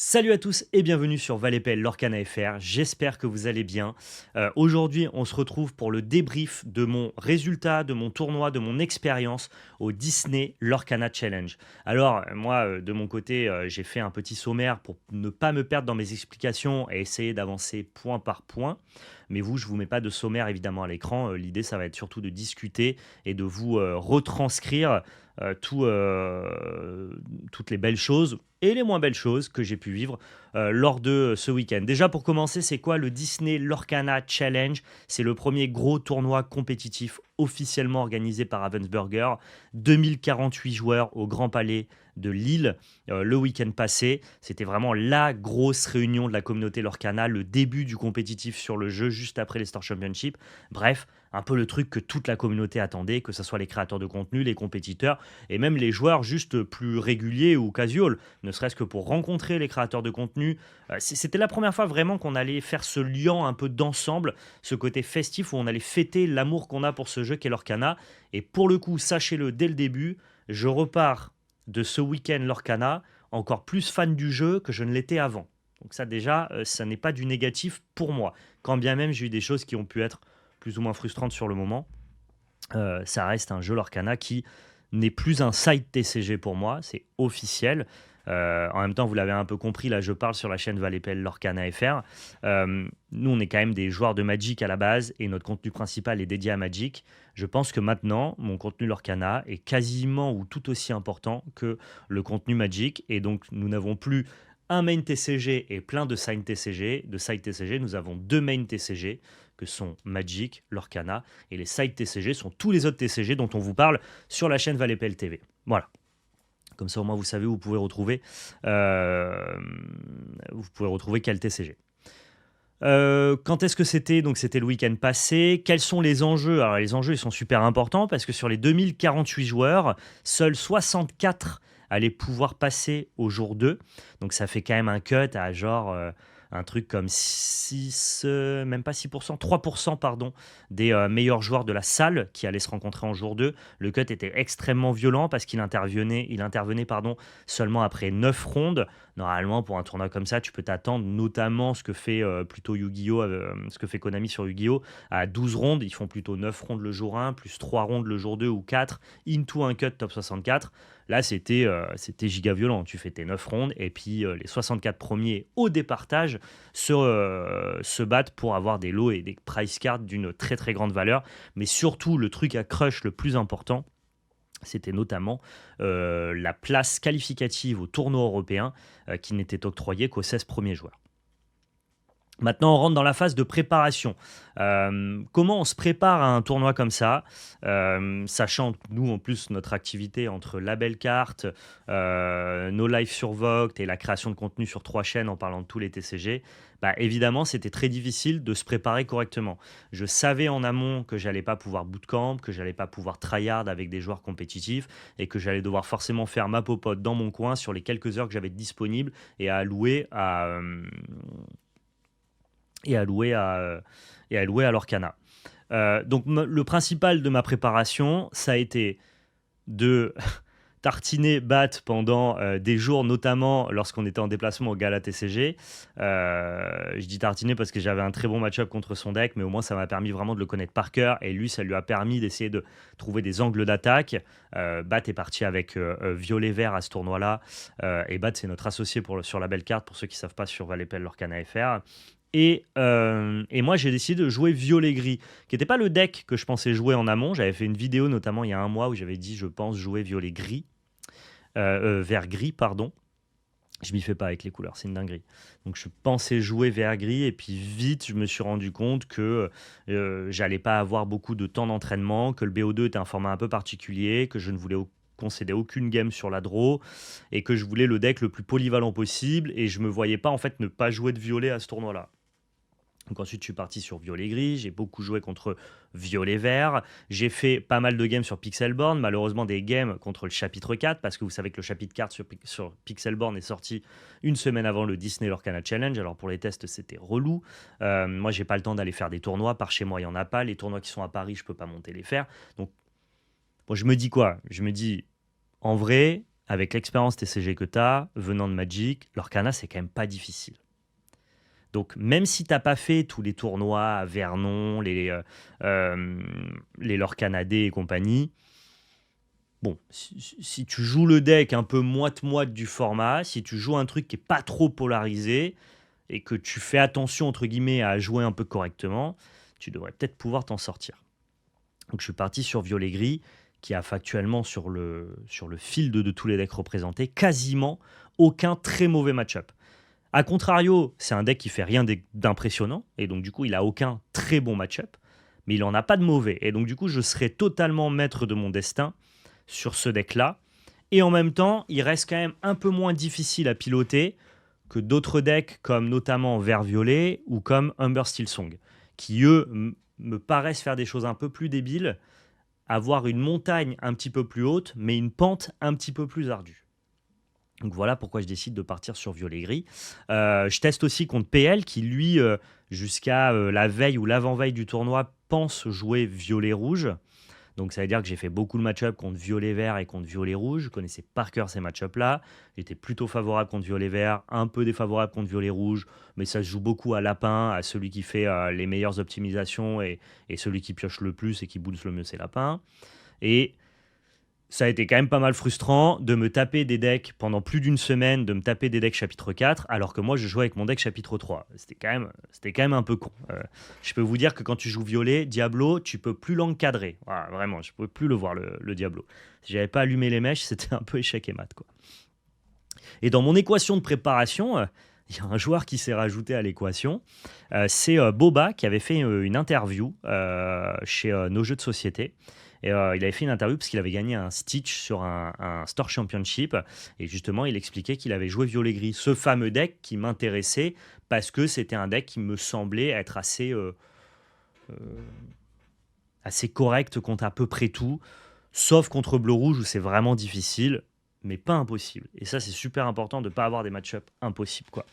Salut à tous et bienvenue sur Valépel Lorcana FR, j'espère que vous allez bien. Aujourd'hui on se retrouve pour le débrief de mon résultat, de mon tournoi, de mon expérience au Disney Lorcana Challenge. Alors moi de mon côté j'ai fait un petit sommaire pour ne pas me perdre dans mes explications et essayer d'avancer point par point. Mais vous je vous mets pas de sommaire évidemment à l'écran, l'idée ça va être surtout de discuter et de vous retranscrire toutes les belles choses et les moins belles choses que j'ai pu vivre lors de ce week-end. Déjà pour commencer, c'est quoi le Disney Lorcana Challenge? C'est le premier gros tournoi compétitif officiellement organisé par Ravensburger. 2048 joueurs au Grand Palais de Lille le week-end passé. C'était vraiment la grosse réunion de la communauté Lorcana, le début du compétitif sur le jeu juste après les Star Championship. Bref, un peu le truc que toute la communauté attendait, que ce soit les créateurs de contenu, les compétiteurs et même les joueurs juste plus réguliers ou casual, ne serait-ce que pour rencontrer les créateurs de contenu. C'était la première fois vraiment qu'on allait faire ce lien un peu d'ensemble, ce côté festif où on allait fêter l'amour qu'on a pour ce jeu qu'est Lorcana. Et pour le coup, sachez-le dès le début, je repars de ce week-end Lorcana encore plus fan du jeu que je ne l'étais avant. Donc ça déjà, ça n'est pas du négatif pour moi. Quand bien même j'ai eu des choses qui ont pu être plus ou moins frustrantes sur le moment, ça reste un jeu Lorcana qui n'est plus un side TCG pour moi, c'est officiel. En même temps, vous l'avez un peu compris, là je parle sur la chaîne Valépel Lorcana FR. Nous, on est quand même des joueurs de Magic à la base et notre contenu principal est dédié à Magic. Je pense que maintenant, mon contenu Lorcana est quasiment ou tout aussi important que le contenu Magic. Et donc, nous n'avons plus un main TCG et plein de side TCG. Nous avons deux main TCG que sont Magic, Lorcana, et les side TCG sont tous les autres TCG dont on vous parle sur la chaîne Valépel TV. Voilà. Comme ça, au moins, vous savez où vous pouvez retrouver quel TCG. Quand est-ce que c'était? Donc, c'était le week-end passé. Quels sont les enjeux? Alors, les enjeux, ils sont super importants parce que sur les 2048 joueurs, seuls 64 allaient pouvoir passer au jour 2. Donc, ça fait quand même un cut à genre un truc comme 6, même pas 6%, 3% pardon, des meilleurs joueurs de la salle qui allaient se rencontrer en jour 2. Le cut était extrêmement violent parce qu'il intervenait pardon, seulement après 9 rondes. Normalement, pour un tournoi comme ça, tu peux t'attendre, notamment ce que fait plutôt Yu-Gi-Oh! Ce que fait Konami sur Yu-Gi-Oh! À 12 rondes. Ils font plutôt 9 rondes le jour 1, plus 3 rondes le jour 2 ou 4, into un cut top 64. Là, c'était giga violent. Tu fais tes 9 rondes et puis les 64 premiers au départage se battent pour avoir des lots et des price cards d'une très très grande valeur. Mais surtout, le truc à crush le plus important, c'était notamment la place qualificative au tournoi européen qui n'était octroyée qu'aux 16 premiers joueurs. Maintenant, on rentre dans la phase de préparation. Comment on se prépare à un tournoi comme ça, sachant que nous, en plus, notre activité entre la belle carte, nos lives sur Vogt et la création de contenu sur 3 chaînes en parlant de tous les TCG, bah, évidemment, c'était très difficile de se préparer correctement. Je savais en amont que j'allais pas pouvoir bootcamp, que j'allais pas pouvoir tryhard avec des joueurs compétitifs et que j'allais devoir forcément faire ma popote dans mon coin sur les quelques heures que j'avais disponibles et à allouer et à louer à Lorcana. Donc le principal de ma préparation, ça a été de tartiner Bat pendant des jours, notamment lorsqu'on était en déplacement au Gala TCG. Je dis tartiner parce que j'avais un très bon match-up contre son deck, mais au moins ça m'a permis vraiment de le connaître par cœur, et lui, ça lui a permis d'essayer de trouver des angles d'attaque. Bat est parti avec Violet-Vert à ce tournoi-là, et Bat, c'est notre associé sur la belle carte, pour ceux qui ne savent pas, sur Valépel Lorcana FR. Et moi, j'ai décidé de jouer violet-gris, qui n'était pas le deck que je pensais jouer en amont. J'avais fait une vidéo, notamment il y a un mois, où j'avais dit je pense jouer violet-gris, vert-gris, pardon. Je m'y fais pas avec les couleurs, c'est une dinguerie. Donc je pensais jouer vert-gris, et puis vite, je me suis rendu compte que j'allais pas avoir beaucoup de temps d'entraînement, que le BO2 était un format un peu particulier, que je ne voulais concéder aucune game sur la draw, et que je voulais le deck le plus polyvalent possible, et je me voyais pas en fait ne pas jouer de violet à ce tournoi-là. Donc ensuite, je suis parti sur violet-gris, j'ai beaucoup joué contre violet-vert, j'ai fait pas mal de games sur Pixelborn, malheureusement des games contre le chapitre 4, parce que vous savez que le chapitre 4 sur Pixelborn est sorti une semaine avant le Disney Lorcana Challenge, alors pour les tests, c'était relou. Moi, j'ai pas le temps d'aller faire des tournois, par chez moi, il y en a pas, les tournois qui sont à Paris, je peux pas monter les faire. Donc, bon, je me dis quoi? Je me dis, en vrai, avec l'expérience TCG que tu as, venant de Magic, l'Orcana, c'est quand même pas difficile. Donc, même si tu n'as pas fait tous les tournois à Vernon, les Lorcana D et compagnie, bon, si tu joues le deck un peu moite-moite du format, si tu joues un truc qui n'est pas trop polarisé et que tu fais attention, entre guillemets, à jouer un peu correctement, tu devrais peut-être pouvoir t'en sortir. Donc, je suis parti sur Violet-Gris, qui a factuellement sur le fil de tous les decks représentés, quasiment aucun très mauvais match-up. A contrario, c'est un deck qui fait rien d'impressionnant, et donc du coup, il a aucun très bon match-up, mais il en a pas de mauvais. Et donc du coup, je serai totalement maître de mon destin sur ce deck-là. Et en même temps, il reste quand même un peu moins difficile à piloter que d'autres decks, comme notamment Vert-Violet ou comme Humber Steel Song, qui eux me paraissent faire des choses un peu plus débiles, avoir une montagne un petit peu plus haute, mais une pente un petit peu plus ardue. Donc voilà pourquoi je décide de partir sur Violet-Gris. Je teste aussi contre PL qui, lui, jusqu'à la veille ou l'avant-veille du tournoi, pense jouer Violet-Rouge. Donc ça veut dire que j'ai fait beaucoup de match-up contre Violet-Vert et contre Violet-Rouge. Je connaissais par cœur ces match-up-là. J'étais plutôt favorable contre Violet-Vert, un peu défavorable contre Violet-Rouge, mais ça se joue beaucoup à lapin, à celui qui fait les meilleures optimisations et celui qui pioche le plus et qui bounce le mieux, c'est lapin. Et ça a été quand même pas mal frustrant de me taper des decks pendant plus d'une semaine, de me taper des decks chapitre 4, alors que moi je jouais avec mon deck chapitre 3. C'était quand même un peu con. Je peux vous dire que quand tu joues violet, Diablo, tu peux plus l'encadrer. Voilà, vraiment, je pouvais plus le voir, le Diablo. Si j'avais pas allumé les mèches, c'était un peu échec et mat, quoi. Et dans mon équation de préparation, il y a un joueur qui s'est rajouté à l'équation. C'est Boba qui avait fait une interview chez Nos Jeux de Société. Et il avait fait une interview parce qu'il avait gagné un Stitch sur un Store Championship. Et justement, il expliquait qu'il avait joué Violet-Gris, ce fameux deck qui m'intéressait parce que c'était un deck qui me semblait être assez correct contre à peu près tout, sauf contre Bleu-Rouge où c'est vraiment difficile, mais pas impossible. Et ça, c'est super important de ne pas avoir des match-ups impossibles, quoi.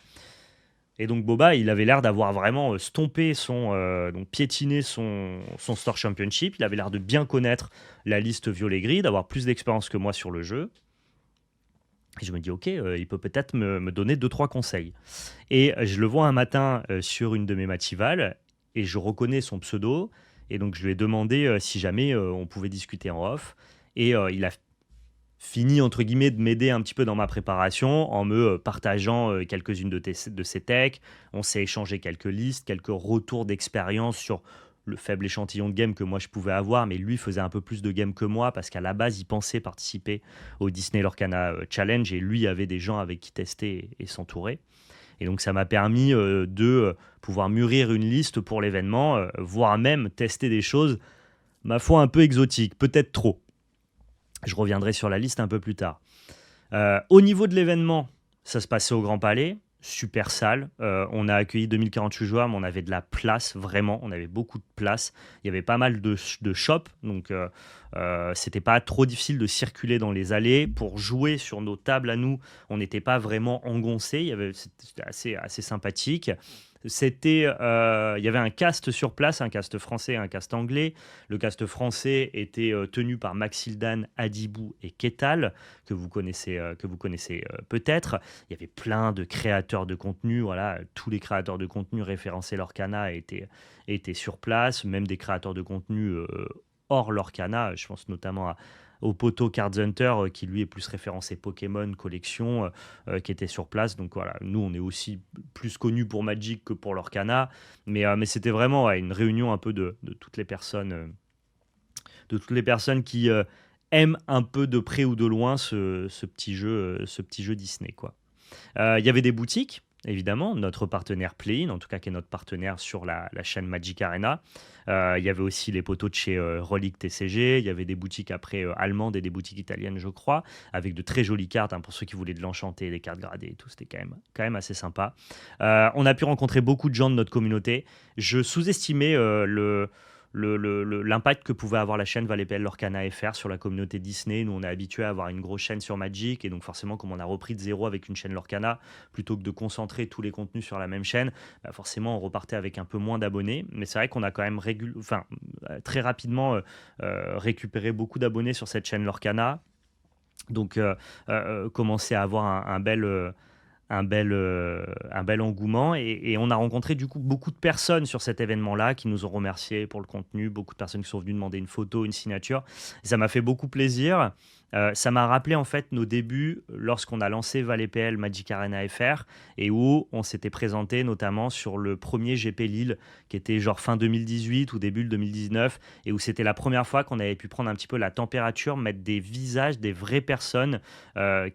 Et donc Boba, il avait l'air d'avoir vraiment stompé donc piétiné son Store Championship. Il avait l'air de bien connaître la liste violet-gris, d'avoir plus d'expérience que moi sur le jeu. Et je me dis, ok, il peut peut-être me donner 2-3 conseils. Et je le vois un matin sur une de mes mativales, et je reconnais son pseudo. Et donc je lui ai demandé si jamais on pouvait discuter en off. Et il a fini, entre guillemets, de m'aider un petit peu dans ma préparation en me partageant quelques-unes de ses techs. On s'est échangé quelques listes, quelques retours d'expérience sur le faible échantillon de game que moi je pouvais avoir, mais lui faisait un peu plus de game que moi parce qu'à la base il pensait participer au Disney Lorcana Challenge et lui avait des gens avec qui tester et s'entourer. Et donc ça m'a permis de pouvoir mûrir une liste pour l'événement, voire même tester des choses, ma foi, un peu exotiques, peut-être trop. Je reviendrai sur la liste un peu plus tard. Au niveau de l'événement, ça se passait au Grand Palais, super salle. On a accueilli 2048 joueurs, mais on avait de la place, vraiment. On avait beaucoup de place. Il y avait pas mal de shops, donc c'était pas trop difficile de circuler dans les allées. Pour jouer sur nos tables à nous, on n'était pas vraiment engoncé. C'était assez sympathique. Il y avait un cast sur place, un cast français et un cast anglais. Le cast français était tenu par Maxildan, Adibou et Ketal, que vous connaissez peut-être. Il y avait plein de créateurs de contenu. Voilà, tous les créateurs de contenu référencés Lorcana étaient sur place, même des créateurs de contenu hors Lorcana. Je pense notamment au poteau Cards Hunter, qui lui est plus référencé Pokémon collection, qui était sur place. Donc voilà, nous on est aussi plus connus pour Magic que pour Lorcana, mais c'était vraiment une réunion un peu de toutes les personnes, qui aiment un peu de près ou de loin ce petit jeu Disney, quoi. Il y avait des boutiques, évidemment, notre partenaire Play-in, en tout cas qui est notre partenaire sur la chaîne Magic Arena. Il y avait aussi les poteaux de chez Relic TCG, il y avait des boutiques après allemandes et des boutiques italiennes, je crois, avec de très jolies cartes, pour ceux qui voulaient de l'enchanter, des cartes gradées et tout, c'était quand même assez sympa. On a pu rencontrer beaucoup de gens de notre communauté. Je sous-estimais l'impact que pouvait avoir la chaîne Valépel Lorcana FR sur la communauté Disney. Nous, on est habitué à avoir une grosse chaîne sur Magic, et donc forcément, comme on a repris de zéro avec une chaîne Lorcana, plutôt que de concentrer tous les contenus sur la même chaîne, forcément, on repartait avec un peu moins d'abonnés. Mais c'est vrai qu'on a quand même très rapidement récupéré beaucoup d'abonnés sur cette chaîne Lorcana. Donc, commencer à avoir un bel engouement et on a rencontré du coup beaucoup de personnes sur cet événement-là qui nous ont remerciés pour le contenu, beaucoup de personnes qui sont venues demander une photo, une signature. Et ça m'a fait beaucoup plaisir. Ça m'a rappelé en fait nos débuts lorsqu'on a lancé ValetPL Magic Arena FR et où on s'était présenté notamment sur le premier GP Lille qui était genre fin 2018 ou début 2019 et où c'était la première fois qu'on avait pu prendre un petit peu la température, mettre des visages des vraies personnes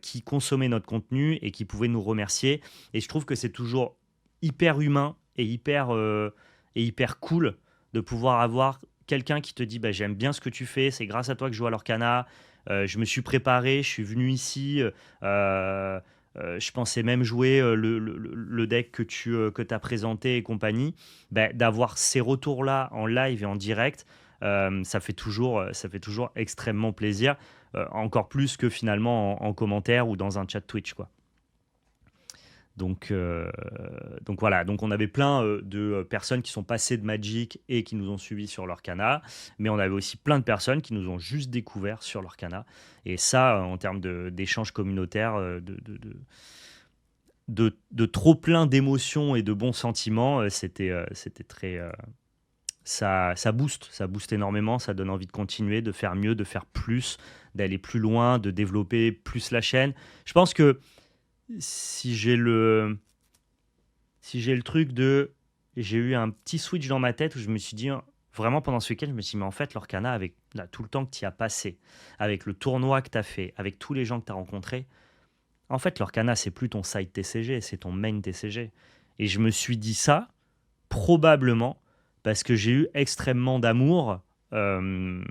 qui consommaient notre contenu et qui pouvaient nous remercier. Et je trouve que c'est toujours hyper humain et hyper cool de pouvoir avoir quelqu'un qui te dit bah, j'aime bien ce que tu fais, c'est grâce à toi que je joue à l'Orcana, je me suis préparé, je suis venu ici, je pensais même jouer le deck que tu as présenté et compagnie. Bah, d'avoir ces retours-là en live et en direct, ça fait toujours extrêmement plaisir, encore plus que finalement en commentaire ou dans un chat Twitch, quoi. Donc, donc voilà, donc on avait plein de personnes qui sont passées de Magic et qui nous ont suivis sur leur cana, mais on avait aussi plein de personnes qui nous ont juste découvert sur leur cana. Et ça, en termes d'échanges communautaires, de trop plein d'émotions et de bons sentiments, c'était très... ça booste énormément, ça donne envie de continuer, de faire mieux, de faire plus, d'aller plus loin, de développer plus la chaîne. Je pense que si j'ai le, si j'ai le truc de... J'ai eu un petit switch dans ma tête où je me suis dit, vraiment pendant ce week-end, je me suis dit, mais en fait, l'Orcana, avec là, tout le temps que tu y as passé, avec le tournoi que tu as fait, avec tous les gens que tu as rencontrés, en fait, l'Orcana, c'est plus ton side TCG, c'est ton main TCG. Et je me suis dit ça, probablement, parce que j'ai eu extrêmement d'amour euh,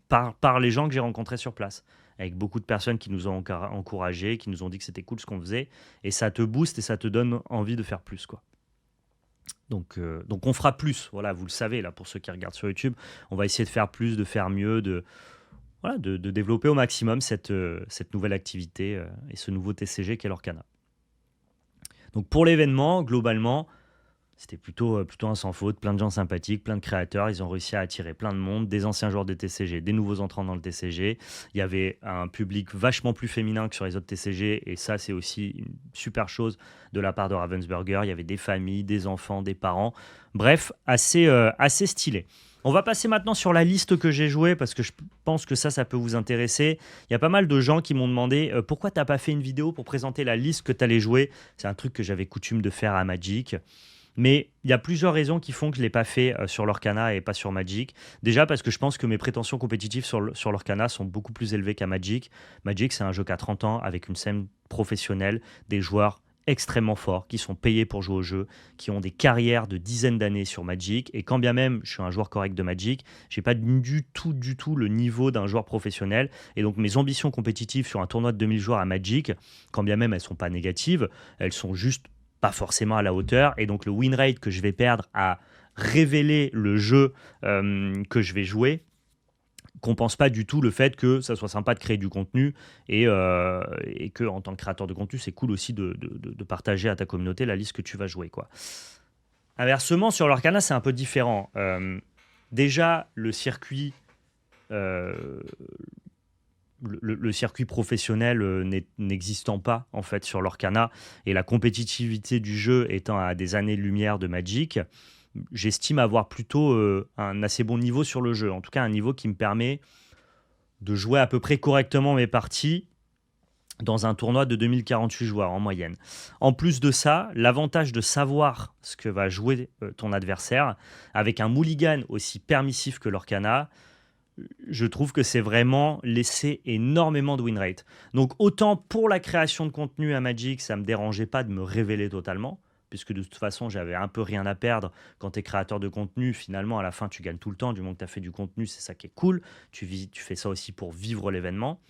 par les gens que j'ai rencontrés sur place. Avec beaucoup de personnes qui nous ont encouragés, qui nous ont dit que c'était cool ce qu'on faisait. Et ça te booste et ça te donne envie de faire plus, quoi. Donc on fera plus, voilà, vous le savez, là, pour ceux qui regardent sur YouTube, on va essayer de faire plus, de faire mieux, voilà, de développer au maximum cette nouvelle activité et ce nouveau TCG qu'est l'Orcana. Donc pour l'événement, globalement, c'était plutôt un sans faute, plein de gens sympathiques, plein de créateurs, ils ont réussi à attirer plein de monde, des anciens joueurs de TCG, des nouveaux entrants dans le TCG. Il y avait un public vachement plus féminin que sur les autres TCG, et ça c'est aussi une super chose de la part de Ravensburger. Il y avait des familles, des enfants, des parents, bref, assez stylé. On va passer maintenant sur la liste que j'ai jouée, parce que je pense que ça peut vous intéresser. Il y a pas mal de gens qui m'ont demandé pourquoi tu n'as pas fait une vidéo pour présenter la liste que tu allais jouer. C'est un truc que j'avais coutume de faire à Magic. Mais il y a plusieurs raisons qui font que je ne l'ai pas fait sur l'Orcana et pas sur Magic. Déjà parce que je pense que mes prétentions compétitives sur l'Orcana sont beaucoup plus élevées qu'à Magic. Magic, c'est un jeu qui a 30 ans avec une scène professionnelle, des joueurs extrêmement forts qui sont payés pour jouer au jeu, qui ont des carrières de dizaines d'années sur Magic. Et quand bien même je suis un joueur correct de Magic, je n'ai pas du tout le niveau d'un joueur professionnel. Et donc mes ambitions compétitives sur un tournoi de 2000 joueurs à Magic, quand bien même elles ne sont pas négatives, elles sont juste pas forcément à la hauteur, et donc le win rate que je vais perdre à révéler le jeu que je vais jouer compense pas du tout le fait que ça soit sympa de créer du contenu et que en tant que créateur de contenu, c'est cool aussi de partager à ta communauté la liste que tu vas jouer, quoi. Inversement, sur l'Arcana, c'est un peu différent. Déjà, le circuit le circuit professionnel n'existant pas en fait sur l'Orcana et la compétitivité du jeu étant à des années-lumière de Magic, j'estime avoir plutôt un assez bon niveau sur le jeu. En tout cas, un niveau qui me permet de jouer à peu près correctement mes parties dans un tournoi de 2048 joueurs en moyenne. En plus de ça, l'avantage de savoir ce que va jouer ton adversaire, avec un mulligan aussi permissif que l'Orcana, je trouve que c'est vraiment laisser énormément de win rate. Donc autant pour la création de contenu à Magic, ça ne me dérangeait pas de me révéler totalement, puisque de toute façon, j'avais un peu rien à perdre. Quand tu es créateur de contenu, finalement, à la fin, tu gagnes tout le temps. Du moment que tu as fait du contenu, c'est ça qui est cool. Tu fais ça aussi pour vivre l'événement.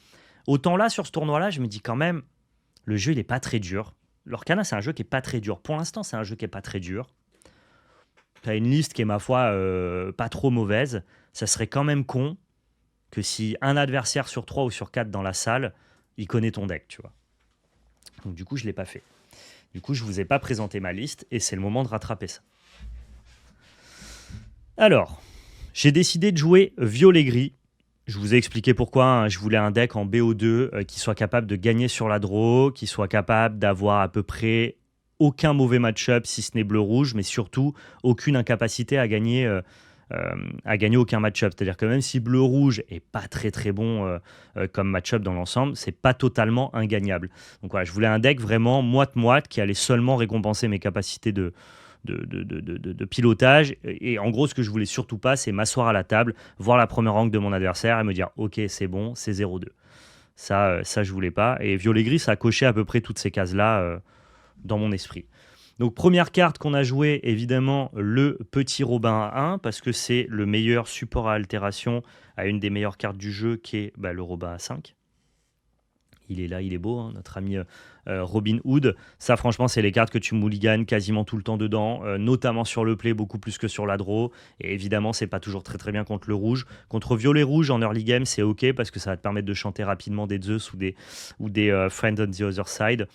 Autant là, sur ce tournoi-là, je me dis quand même, le jeu, il n'est pas très dur. L'Orcana, c'est un jeu qui n'est pas très dur. Pour l'instant, c'est un jeu qui n'est pas très dur. Tu as une liste qui est, ma foi, pas trop mauvaise. Ça serait quand même con que si un adversaire sur 3 ou sur 4 dans la salle, il connaît ton deck, tu vois. Donc du coup, je ne l'ai pas fait. Du coup, je ne vous ai pas présenté ma liste et c'est le moment de rattraper ça. Alors, j'ai décidé de jouer violet-gris Je vous ai expliqué pourquoi, hein. Je voulais un deck en BO2 qui soit capable de gagner sur la draw, qui soit capable d'avoir à peu près aucun mauvais match-up si ce n'est bleu-rouge, mais surtout aucune incapacité à gagner aucun match-up. C'est-à-dire que même si bleu-rouge est pas très très bon comme match-up dans l'ensemble, c'est pas totalement ingagnable. Donc voilà, je voulais un deck vraiment moite-moite qui allait seulement récompenser mes capacités de pilotage. Et en gros, ce que je voulais surtout pas, c'est m'asseoir à la table, voir la première rank de mon adversaire et me dire ok, c'est bon, c'est 0-2. Ça, je voulais pas. Et violet-gris, ça a coché à peu près toutes ces cases-là dans mon esprit. Donc première carte qu'on a jouée, évidemment, le petit Robin à 1, parce que c'est le meilleur support à altération à une des meilleures cartes du jeu, qui est le Robin à 5. Il est là, il est beau, hein, notre ami Robin Hood. Ça, franchement, c'est les cartes que tu mulliganes quasiment tout le temps dedans, notamment sur le play, beaucoup plus que sur la draw. Et évidemment, c'est pas toujours très très bien contre le rouge. Contre violet-rouge en early game, c'est ok parce que ça va te permettre de chanter rapidement des Zeus ou des Friend on the Other Side.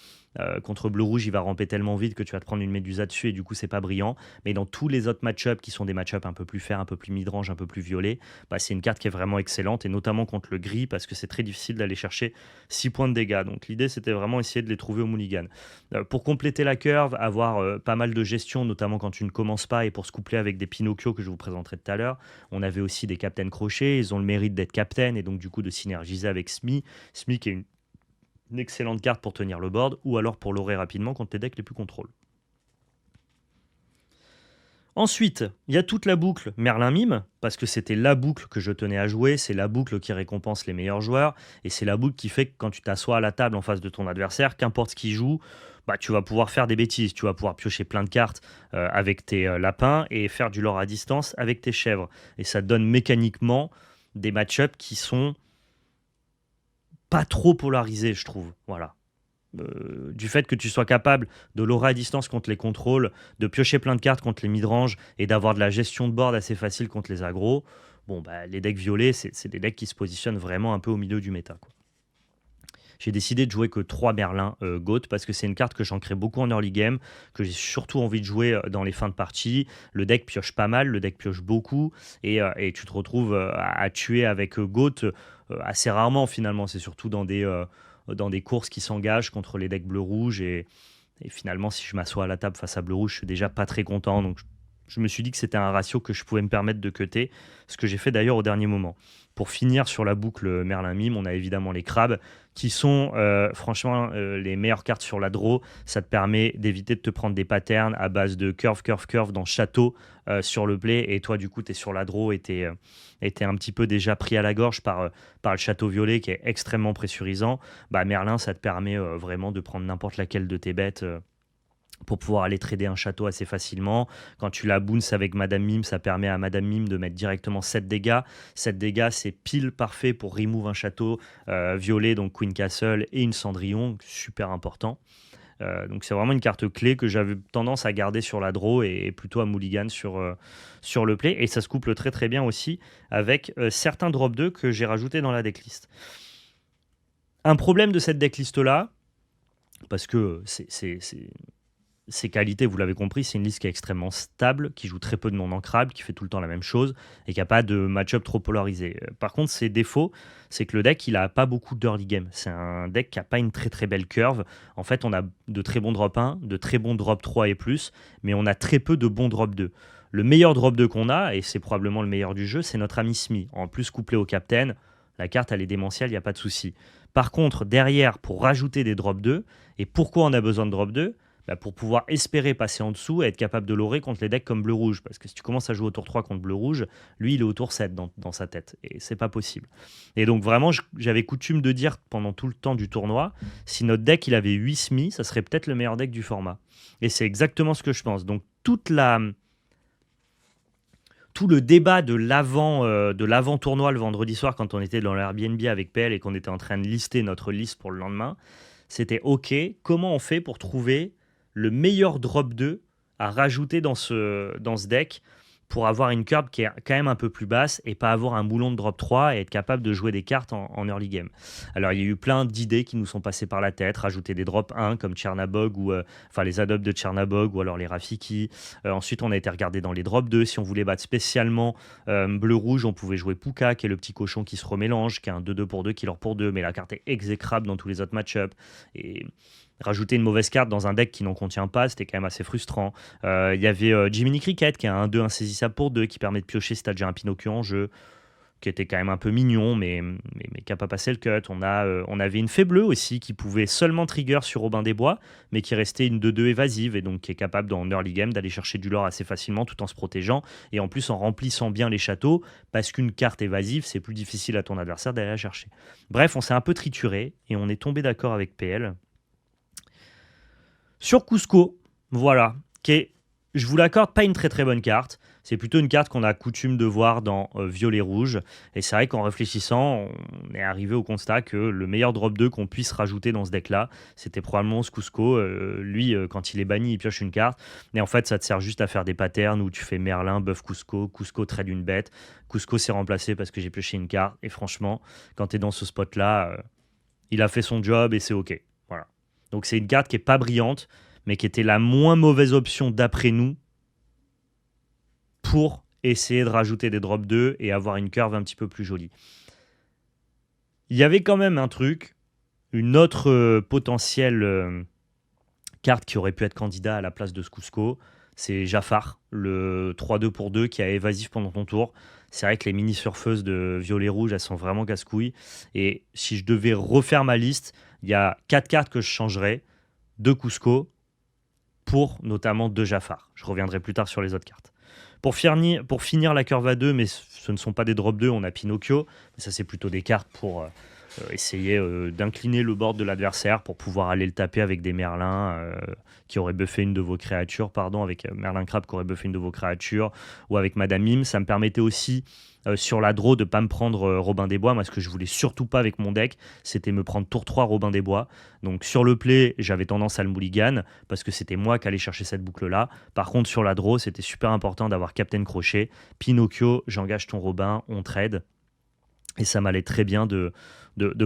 Contre bleu-rouge, il va ramper tellement vite que tu vas te prendre une médusa dessus et du coup, c'est pas brillant. Mais dans tous les autres match-ups qui sont des match-ups un peu plus fair, un peu plus mid-range, un peu plus violet, c'est une carte qui est vraiment excellente et notamment contre le gris parce que c'est très difficile d'aller chercher 6 points de dégâts. Donc l'idée, c'était vraiment essayer de les trouver au mulligan. Pour compléter la curve, avoir pas mal de gestion, notamment quand tu ne commences pas et pour se coupler avec des Pinocchio que je vous présenterai tout à l'heure. On avait aussi des Captain Crochet, ils ont le mérite d'être Captain et donc du coup de synergiser avec Smee. Smee qui est une excellente carte pour tenir le board ou alors pour l'orer rapidement contre les decks les plus contrôle. Ensuite, il y a toute la boucle Merlin Mime, parce que c'était la boucle que je tenais à jouer, c'est la boucle qui récompense les meilleurs joueurs, et c'est la boucle qui fait que quand tu t'assois à la table en face de ton adversaire, qu'importe ce qu'il joue, tu vas pouvoir faire des bêtises, tu vas pouvoir piocher plein de cartes avec tes lapins et faire du lore à distance avec tes chèvres. Et ça donne mécaniquement des match-ups qui sont pas trop polarisés, je trouve. Voilà. Du fait que tu sois capable de l'aura à distance contre les contrôles, de piocher plein de cartes contre les midrange et d'avoir de la gestion de board assez facile contre les agros, les decks violets, c'est des decks qui se positionnent vraiment un peu au milieu du méta, quoi. J'ai décidé de jouer que 3 Merlin Goat parce que c'est une carte que j'ancrais beaucoup en early game, que j'ai surtout envie de jouer dans les fins de partie. Le deck pioche pas mal, le deck pioche beaucoup et tu te retrouves à tuer avec Goat assez rarement finalement. C'est surtout dans des courses qui s'engagent contre les decks bleu-rouge et finalement si je m'assois à la table face à bleu-rouge, je suis déjà pas très content. Donc je me suis dit que c'était un ratio que je pouvais me permettre de cutter, ce que j'ai fait d'ailleurs au dernier moment. Pour finir sur la boucle Merlin Mime, on a évidemment les crabes qui sont franchement les meilleures cartes sur la draw. Ça te permet d'éviter de te prendre des patterns à base de curve, curve, curve dans château sur le play. Et toi, du coup, tu es sur la draw et tu es un petit peu déjà pris à la gorge par le château violet qui est extrêmement pressurisant. Merlin, ça te permet vraiment de prendre n'importe laquelle de tes bêtes. Pour pouvoir aller trader un château assez facilement. Quand tu la bounce avec Madame Mime, ça permet à Madame Mime de mettre directement 7 dégâts. 7 dégâts, c'est pile parfait pour remove un château violet, donc Queen Castle et une Cendrillon, super important. Donc c'est vraiment une carte clé que j'avais tendance à garder sur la draw et plutôt à mulligan sur le play. Et ça se couple très très bien aussi avec certains drop 2 que j'ai rajoutés dans la decklist. Un problème de cette decklist-là, parce que ses qualités, vous l'avez compris, c'est une liste qui est extrêmement stable, qui joue très peu de non-ancrables, qui fait tout le temps la même chose et qui n'a pas de match-up trop polarisé. Par contre, ses défauts, c'est que le deck, il n'a pas beaucoup d'early game. C'est un deck qui n'a pas une très très belle curve. En fait, on a de très bons drop 1, de très bons drop 3 et plus, mais on a très peu de bons drop 2. Le meilleur drop 2 qu'on a, et c'est probablement le meilleur du jeu, c'est notre ami Smee. En plus, couplé au Captain, la carte, elle est démentielle, il n'y a pas de souci. Par contre, derrière, pour rajouter des drop 2, et pourquoi on a besoin de drop 2 ? Pour pouvoir espérer passer en dessous et être capable de l'orer contre les decks comme bleu-rouge. Parce que si tu commences à jouer au tour 3 contre bleu-rouge, lui, il est au tour 7 dans sa tête. Et c'est pas possible. Et donc, vraiment, j'avais coutume de dire pendant tout le temps du tournoi, si notre deck, il avait 8 Smee, ça serait peut-être le meilleur deck du format. Et c'est exactement ce que je pense. Donc, tout le débat de l'avant-tournoi le vendredi soir, quand on était dans l'Airbnb avec PL et qu'on était en train de lister notre liste pour le lendemain, c'était OK, comment on fait pour trouver le meilleur drop 2 à rajouter dans ce deck pour avoir une curve qui est quand même un peu plus basse et pas avoir un moulon de drop 3 et être capable de jouer des cartes en early game. Alors il y a eu plein d'idées qui nous sont passées par la tête, rajouter des drop 1 comme Chernabog ou enfin les adopts de Chernabog ou alors les Rafiki. Ensuite on a été regardé dans les drop 2, si on voulait battre spécialement bleu-rouge, on pouvait jouer Puka qui est le petit cochon qui se remélange, qui est un 2-2 pour 2, killer pour 2, mais la carte est exécrable dans tous les autres match-ups. Et rajouter une mauvaise carte dans un deck qui n'en contient pas, c'était quand même assez frustrant. Il y avait Jiminy Cricket qui a un 1-2 insaisissable pour 2 qui permet de piocher si tu as déjà un Pinocchio en jeu, qui était quand même un peu mignon, mais qui n'a pas passé le cut. On avait une fée bleue aussi qui pouvait seulement trigger sur Robin des Bois, mais qui restait une 2-2 évasive et donc qui est capable dans early game d'aller chercher du lore assez facilement tout en se protégeant et en plus en remplissant bien les châteaux, parce qu'une carte évasive, c'est plus difficile à ton adversaire d'aller la chercher. Bref, on s'est un peu trituré et on est tombé d'accord avec PL sur Cusco, voilà, qui est, je vous l'accorde, pas une très très bonne carte. C'est plutôt une carte qu'on a coutume de voir dans Violet-Rouge. Et c'est vrai qu'en réfléchissant, on est arrivé au constat que le meilleur drop 2 qu'on puisse rajouter dans ce deck-là, c'était probablement ce Cusco. Lui, quand il est banni, il pioche une carte. Et en fait, ça te sert juste à faire des patterns où tu fais Merlin, buff Cusco, Cusco trade une bête. Cusco s'est remplacé parce que j'ai pioché une carte. Et franchement, quand tu es dans ce spot-là, il a fait son job et c'est OK. Voilà. Donc c'est une carte qui est pas brillante, mais qui était la moins mauvaise option d'après nous pour essayer de rajouter des drop 2 et avoir une curve un petit peu plus jolie. Il y avait quand même un truc, une autre potentielle carte qui aurait pu être candidat à la place de ce Cusco, c'est Jafar, le 3-2 pour 2 qui a évasif pendant ton tour. C'est vrai que les mini-surfeuses de violet-rouge, elles sont vraiment casse-couilles. Et si je devais refaire ma liste, il y a 4 cartes que je changerais de Cusco pour notamment 2 Jafar. Je reviendrai plus tard sur les autres cartes. Pour finir la curve à 2, mais ce ne sont pas des drop 2, on a Pinocchio. Mais ça, c'est plutôt des cartes pour essayer d'incliner le board de l'adversaire pour pouvoir aller le taper avec des Merlins qui auraient buffé une de vos créatures, avec Merlin Crab qui aurait buffé une de vos créatures, ou avec Madame Mime. Ça me permettait aussi sur la draw de ne pas me prendre Robin des Bois. Moi, ce que je voulais surtout pas avec mon deck, c'était me prendre tour 3 Robin des Bois. Donc sur le play, j'avais tendance à le mulligan parce que c'était moi qui allais chercher cette boucle-là. Par contre, sur la draw, c'était super important d'avoir Captain Crochet, Pinocchio, j'engage ton Robin, on trade. Et ça m'allait très bien de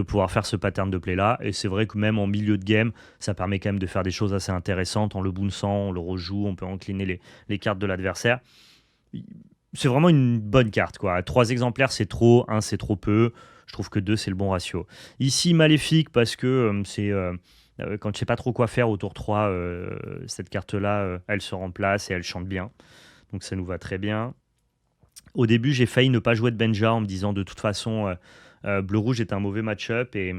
pouvoir faire ce pattern de play-là. Et c'est vrai que même en milieu de game, ça permet quand même de faire des choses assez intéressantes. En le bounçant, on le rejoue, on peut incliner les cartes de l'adversaire. C'est vraiment une bonne carte, quoi. 3 exemplaires, c'est trop. 1, c'est trop peu. Je trouve que 2, c'est le bon ratio. Ici, Maléfique, parce que quand je sais pas trop quoi faire au tour 3, cette carte-là, elle se remplace et elle chante bien. Donc ça nous va très bien. Au début, j'ai failli ne pas jouer de Benja en me disant de toute façon, Bleu-Rouge est un mauvais match-up et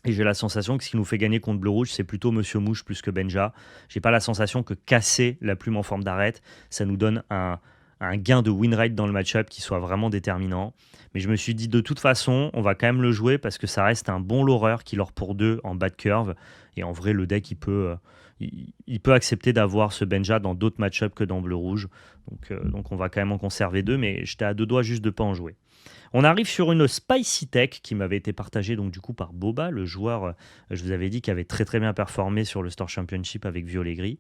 j'ai la sensation que ce qui nous fait gagner contre Bleu-Rouge, c'est plutôt Monsieur Mouche plus que Benja. J'ai pas la sensation que casser la plume en forme d'arête, ça nous donne un gain de win rate dans le match-up qui soit vraiment déterminant. Mais je me suis dit de toute façon, on va quand même le jouer parce que ça reste un bon loreur qui lore pour 2 en bas de curve. Et en vrai, le deck, il peut accepter d'avoir ce Benja dans d'autres match-ups que dans Bleu-Rouge. Donc on va quand même en conserver 2, mais j'étais à 2 doigts juste de pas en jouer. On arrive sur une Spicy Tech qui m'avait été partagée donc du coup par Boba, le joueur, je vous avais dit, qui avait très très bien performé sur le Store Championship avec Violet Gris.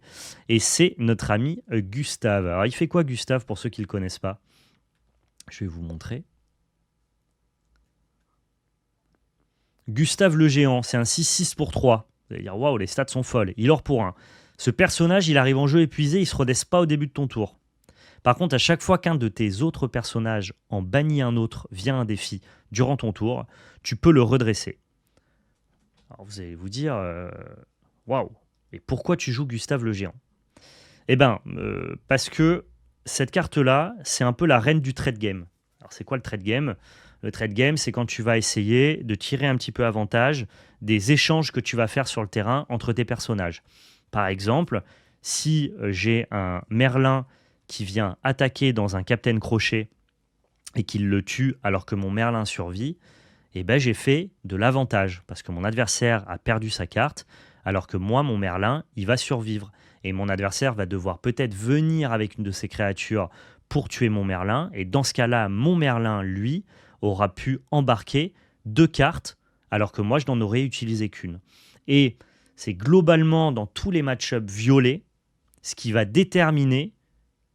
Et c'est notre ami Gustave. Alors il fait quoi Gustave pour ceux qui ne le connaissent pas? Je vais vous montrer. Gustave le géant, c'est un 6-6 pour 3. Vous allez dire, waouh, les stats sont folles. Il or pour 1. Ce personnage, il arrive en jeu épuisé, il se redresse pas au début de ton tour. Par contre, à chaque fois qu'un de tes autres personnages en bannit un autre via un défi durant ton tour, tu peux le redresser. Alors vous allez vous dire, waouh, et pourquoi tu joues Gustave le géant? Eh bien, parce que cette carte-là, c'est un peu la reine du trade game. Alors c'est quoi le trade game? Le trade game, c'est quand tu vas essayer de tirer un petit peu avantage des échanges que tu vas faire sur le terrain entre tes personnages. Par exemple, si j'ai un Merlin qui vient attaquer dans un Captain Crochet et qu'il le tue alors que mon Merlin survit, eh ben j'ai fait de l'avantage parce que mon adversaire a perdu sa carte alors que moi, mon Merlin, il va survivre. Et mon adversaire va devoir peut-être venir avec une de ses créatures pour tuer mon Merlin. Et dans ce cas-là, mon Merlin, lui, aura pu embarquer 2 cartes alors que moi, je n'en aurais utilisé qu'une. Et c'est globalement dans tous les match-ups violets ce qui va déterminer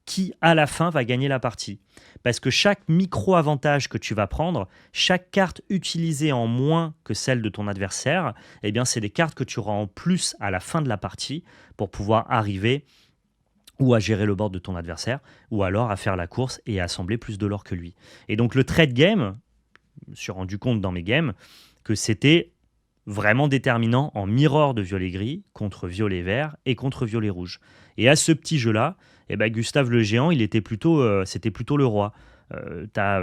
qui, à la fin, va gagner la partie. Parce que chaque micro-avantage que tu vas prendre, chaque carte utilisée en moins que celle de ton adversaire, eh bien, c'est des cartes que tu auras en plus à la fin de la partie pour pouvoir arriver ou à gérer le board de ton adversaire, ou alors à faire la course et à assembler plus de l'or que lui. Et donc le trade game, je me suis rendu compte dans mes games que c'était vraiment déterminant en mirror de violet-gris contre violet-vert et contre violet-rouge. Et à ce petit jeu-là, eh ben, Gustave le géant, c'était plutôt le roi. Tu as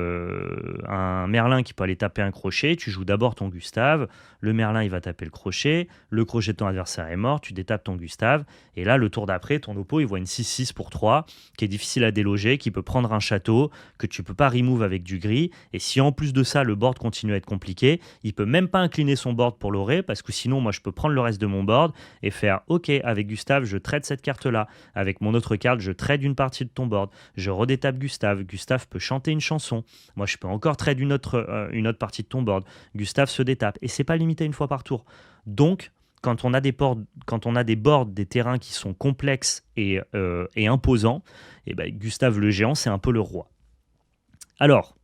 un Merlin qui peut aller taper un crochet, tu joues d'abord ton Gustave, le Merlin il va taper le crochet de ton adversaire est mort, tu détapes ton Gustave, et là le tour d'après, ton oppo il voit une 6-6 pour 3, qui est difficile à déloger, qui peut prendre un château, que tu peux pas remove avec du gris, et si en plus de ça le board continue à être compliqué, il peut même pas incliner son board pour l'aurer, parce que sinon moi je peux prendre le reste de mon board et faire ok, avec Gustave je trade cette carte là, avec mon autre carte je trade une partie de ton board, je redétape Gustave, Gustave peut chanter une chanson, moi je peux encore trade une autre partie de ton board, Gustave se détape, et c'est pas limité une fois par tour. Donc quand on a des boards, des terrains qui sont complexes et imposants, et ben Gustave le géant c'est un peu le roi. Alors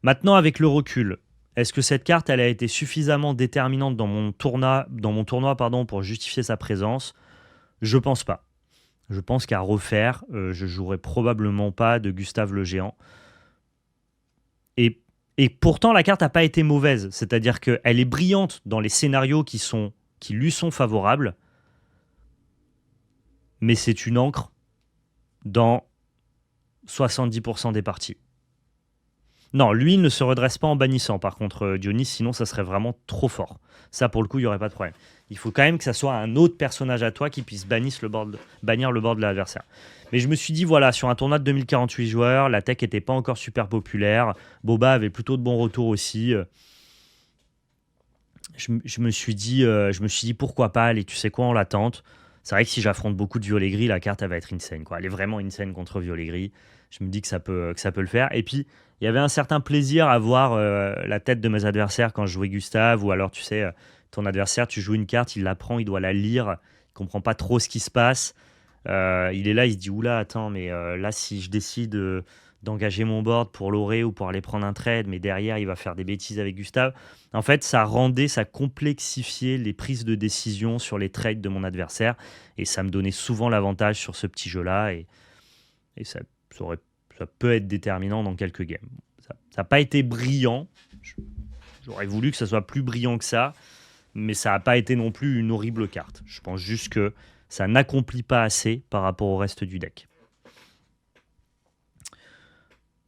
maintenant avec le recul, est-ce que cette carte elle a été suffisamment déterminante dans mon tournoi pour justifier sa présence? Je pense pas. Je pense qu'à refaire, je jouerai probablement pas de Gustave le géant. Et, et pourtant, la carte n'a pas été mauvaise. C'est-à-dire qu'elle est brillante dans les scénarios qui lui sont favorables, mais c'est une encre dans 70% des parties. Non, lui il ne se redresse pas en bannissant, par contre, Dionys, sinon ça serait vraiment trop fort. Ça, pour le coup, il n'y aurait pas de problème. Il faut quand même que ça soit un autre personnage à toi qui puisse bannir le board de l'adversaire. Mais je me suis dit, voilà, sur un tournoi de 2048 joueurs, la tech n'était pas encore super populaire. Boba avait plutôt de bons retours aussi. Je me suis dit, pourquoi pas aller, tu sais quoi, en l'attente. C'est vrai que si j'affronte beaucoup de violet gris, la carte elle va être insane, quoi. Elle est vraiment insane contre violet gris. Je me dis que ça peut le faire. Et puis, il y avait un certain plaisir à voir la tête de mes adversaires quand je jouais Gustave, ou alors, tu sais, ton adversaire, tu joues une carte, il la prend, il doit la lire, il comprend pas trop ce qui se passe. Il est là, il se dit, oula, attends, mais là, si je décide d'engager mon board pour l'aurer ou pour aller prendre un trade, mais derrière, il va faire des bêtises avec Gustave. En fait, ça complexifiait les prises de décision sur les trades de mon adversaire, et ça me donnait souvent l'avantage sur ce petit jeu-là, et ça peut être déterminant dans quelques games. Ça n'a pas été brillant, j'aurais voulu que ça soit plus brillant que ça, mais ça n'a pas été non plus une horrible carte. Je pense juste que ça n'accomplit pas assez par rapport au reste du deck.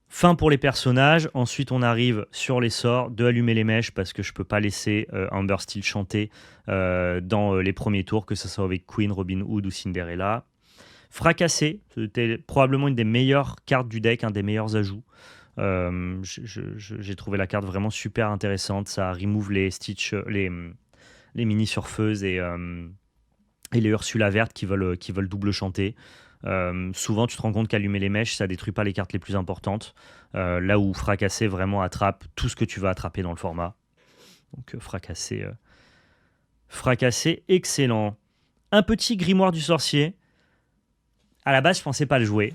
Fin pour les personnages, ensuite on arrive sur les sorts, de allumer les mèches parce que je peux pas laisser Amber Steel chanter dans les premiers tours, que ce soit avec Queen, Robin Hood ou Cinderella. Fracasser, c'était probablement une des meilleures cartes du deck, un des meilleurs ajouts. J'ai trouvé la carte vraiment super intéressante, ça remove les Stitch, les mini surfeuses et les Ursula vertes qui veulent double chanter. Souvent, tu te rends compte qu'allumer les mèches, ça détruit pas les cartes les plus importantes. Là où fracasser vraiment attrape tout ce que tu vas attraper dans le format. Donc fracasser, excellent. Un petit grimoire du sorcier. À la base, je pensais pas le jouer.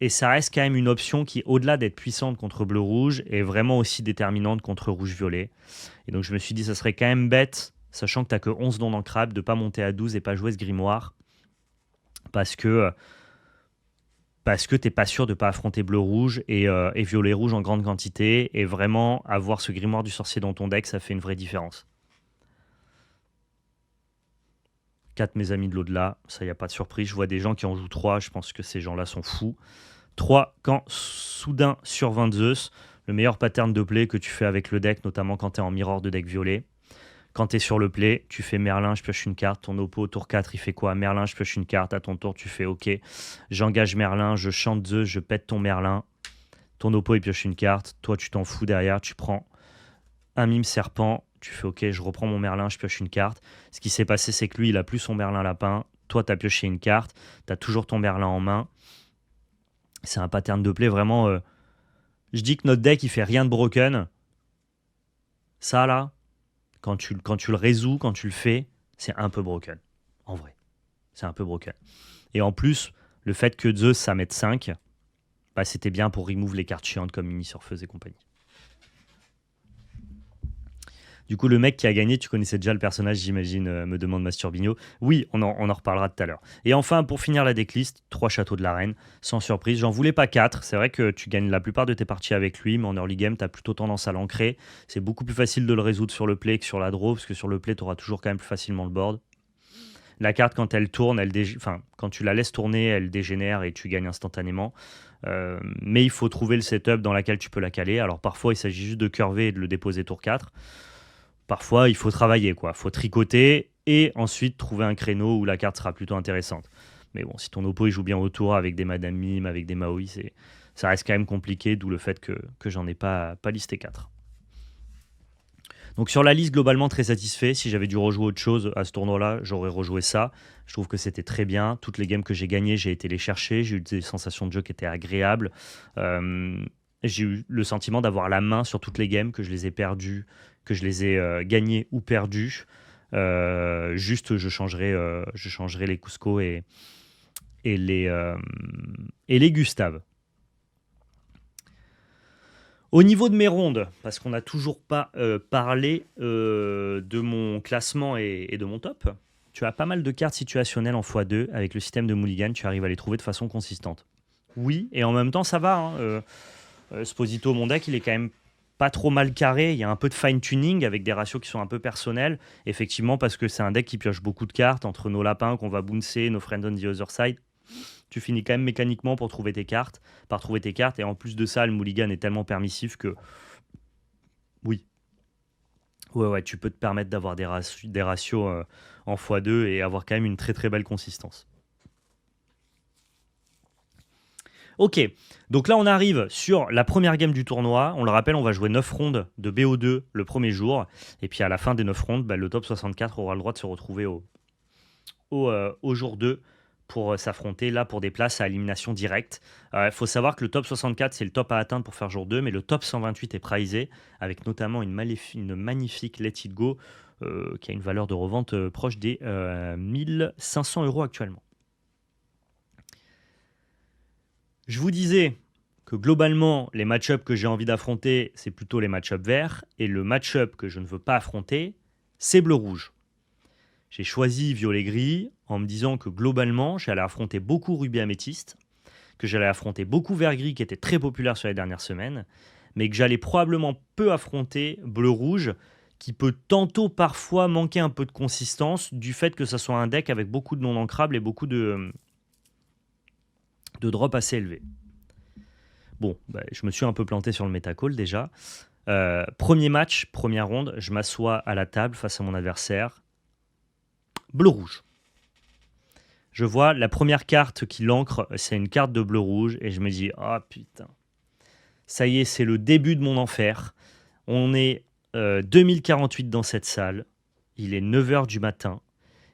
Et ça reste quand même une option qui, au-delà d'être puissante contre bleu-rouge, est vraiment aussi déterminante contre rouge-violet. Et donc je me suis dit, ça serait quand même bête, sachant que tu n'as que 11 dons d'ancrable, de pas monter à 12 et pas jouer ce grimoire. Parce que t'es pas sûr de pas affronter bleu-rouge et violet-rouge en grande quantité. Et vraiment, avoir ce grimoire du sorcier dans ton deck, ça fait une vraie différence. 4 mes amis de l'au-delà, ça y a pas de surprise. Je vois des gens qui en jouent 3, je pense que ces gens-là sont fous. 3 quand soudain sur 20 Zeus, le meilleur pattern de play que tu fais avec le deck, notamment quand tu es en mirror de deck violet. Quand tu es sur le play, tu fais Merlin, je pioche une carte. Ton oppo, tour 4, il fait quoi? Merlin, je pioche une carte. À ton tour, tu fais OK. J'engage Merlin, je chante Zeus, je pète ton Merlin. Ton oppo, il pioche une carte. Toi, tu t'en fous derrière. Tu prends un mime serpent. Tu fais OK, je reprends mon Merlin, je pioche une carte. Ce qui s'est passé, c'est que lui, il a plus son Merlin lapin. Toi, tu as pioché une carte. Tu as toujours ton Merlin en main. C'est un pattern de play vraiment. Je dis que notre deck, il fait rien de broken. Ça, là. Quand tu le résous, quand tu le fais, c'est un peu broken. En vrai, c'est un peu broken. Et en plus, Le fait que Zeus, ça mette 5, bah, c'était bien pour remove les cartes chiantes comme Mini Surfeuse et compagnie. Du coup, le mec qui a gagné, tu connaissais déjà le personnage, j'imagine, me demande Masturbino. Oui, on en reparlera tout à l'heure. Et enfin, pour finir la decklist, 3 châteaux de l'arène, sans surprise. J'en voulais pas 4. C'est vrai que tu gagnes la plupart de tes parties avec lui, mais en early game, tu as plutôt tendance à l'ancrer. C'est beaucoup plus facile de le résoudre sur le play que sur la draw, parce que sur le play, tu auras toujours quand même plus facilement le board. La carte, quand elle tourne, quand tu la laisses tourner, elle dégénère et tu gagnes instantanément. Mais il faut trouver le setup dans lequel tu peux la caler. Alors parfois, il s'agit juste de curver et de le déposer tour 4. Parfois, il faut travailler, quoi. Faut tricoter et ensuite trouver un créneau où la carte sera plutôt intéressante. Mais bon, si ton oppo il joue bien autour avec des Madame Mime, avec des Maui, ça reste quand même compliqué, d'où le fait que j'en ai pas listé 4. Donc sur la liste, globalement très satisfait. Si j'avais dû rejouer autre chose à ce tournoi-là, j'aurais rejoué ça. Je trouve que c'était très bien. Toutes les games que j'ai gagnées, j'ai été les chercher. J'ai eu des sensations de jeu qui étaient agréables. J'ai eu le sentiment d'avoir la main sur toutes les games, que je les ai perdues, que je les ai gagnées ou perdues. Juste, je changerai les Cusco et les Gustave. Au niveau de mes rondes, parce qu'on n'a toujours pas parlé de mon classement et de mon top, tu as pas mal de cartes situationnelles en x2. Avec le système de Mulligan, tu arrives à les trouver de façon consistante. Oui, et en même temps, ça va. Hein, Sposito, mon deck, il est quand même pas trop mal carré. Il y a un peu de fine-tuning avec des ratios qui sont un peu personnels. Effectivement, parce que c'est un deck qui pioche beaucoup de cartes entre nos lapins qu'on va bouncer, nos friends on the other side. Tu finis quand même mécaniquement par trouver tes cartes. Et en plus de ça, le mulligan est tellement permissif que oui. Ouais, tu peux te permettre d'avoir des ratios en x2 et avoir quand même une très très belle consistance. Ok, donc là on arrive sur la première game du tournoi. On le rappelle, on va jouer 9 rondes de BO2 le premier jour. Et puis à la fin des 9 rondes, le top 64 aura le droit de se retrouver au jour 2 pour s'affronter là pour des places à élimination directe. Il faut savoir que le top 64 c'est le top à atteindre pour faire jour 2, mais le top 128 est prisé avec notamment une magnifique Let It Go qui a une valeur de revente proche des 1500 € actuellement. Je vous disais que globalement, les match-ups que j'ai envie d'affronter, c'est plutôt les match-ups verts, et le match-up que je ne veux pas affronter, c'est bleu-rouge. J'ai choisi violet-gris en me disant que globalement, j'allais affronter beaucoup rubis-améthyste, que j'allais affronter beaucoup vert-gris qui était très populaire sur les dernières semaines, mais que j'allais probablement peu affronter bleu-rouge, qui peut tantôt parfois manquer un peu de consistance du fait que ça soit un deck avec beaucoup de non-ancrables et beaucoup de drop assez élevés. Bon, je me suis un peu planté sur le métacall déjà. Premier match, première ronde, je m'assois à la table face à mon adversaire. Bleu-rouge. Je vois la première carte qui l'ancre, c'est une carte de bleu-rouge, et je me dis, ah putain, ça y est, c'est le début de mon enfer. On est 2048 dans cette salle, il est 9h du matin,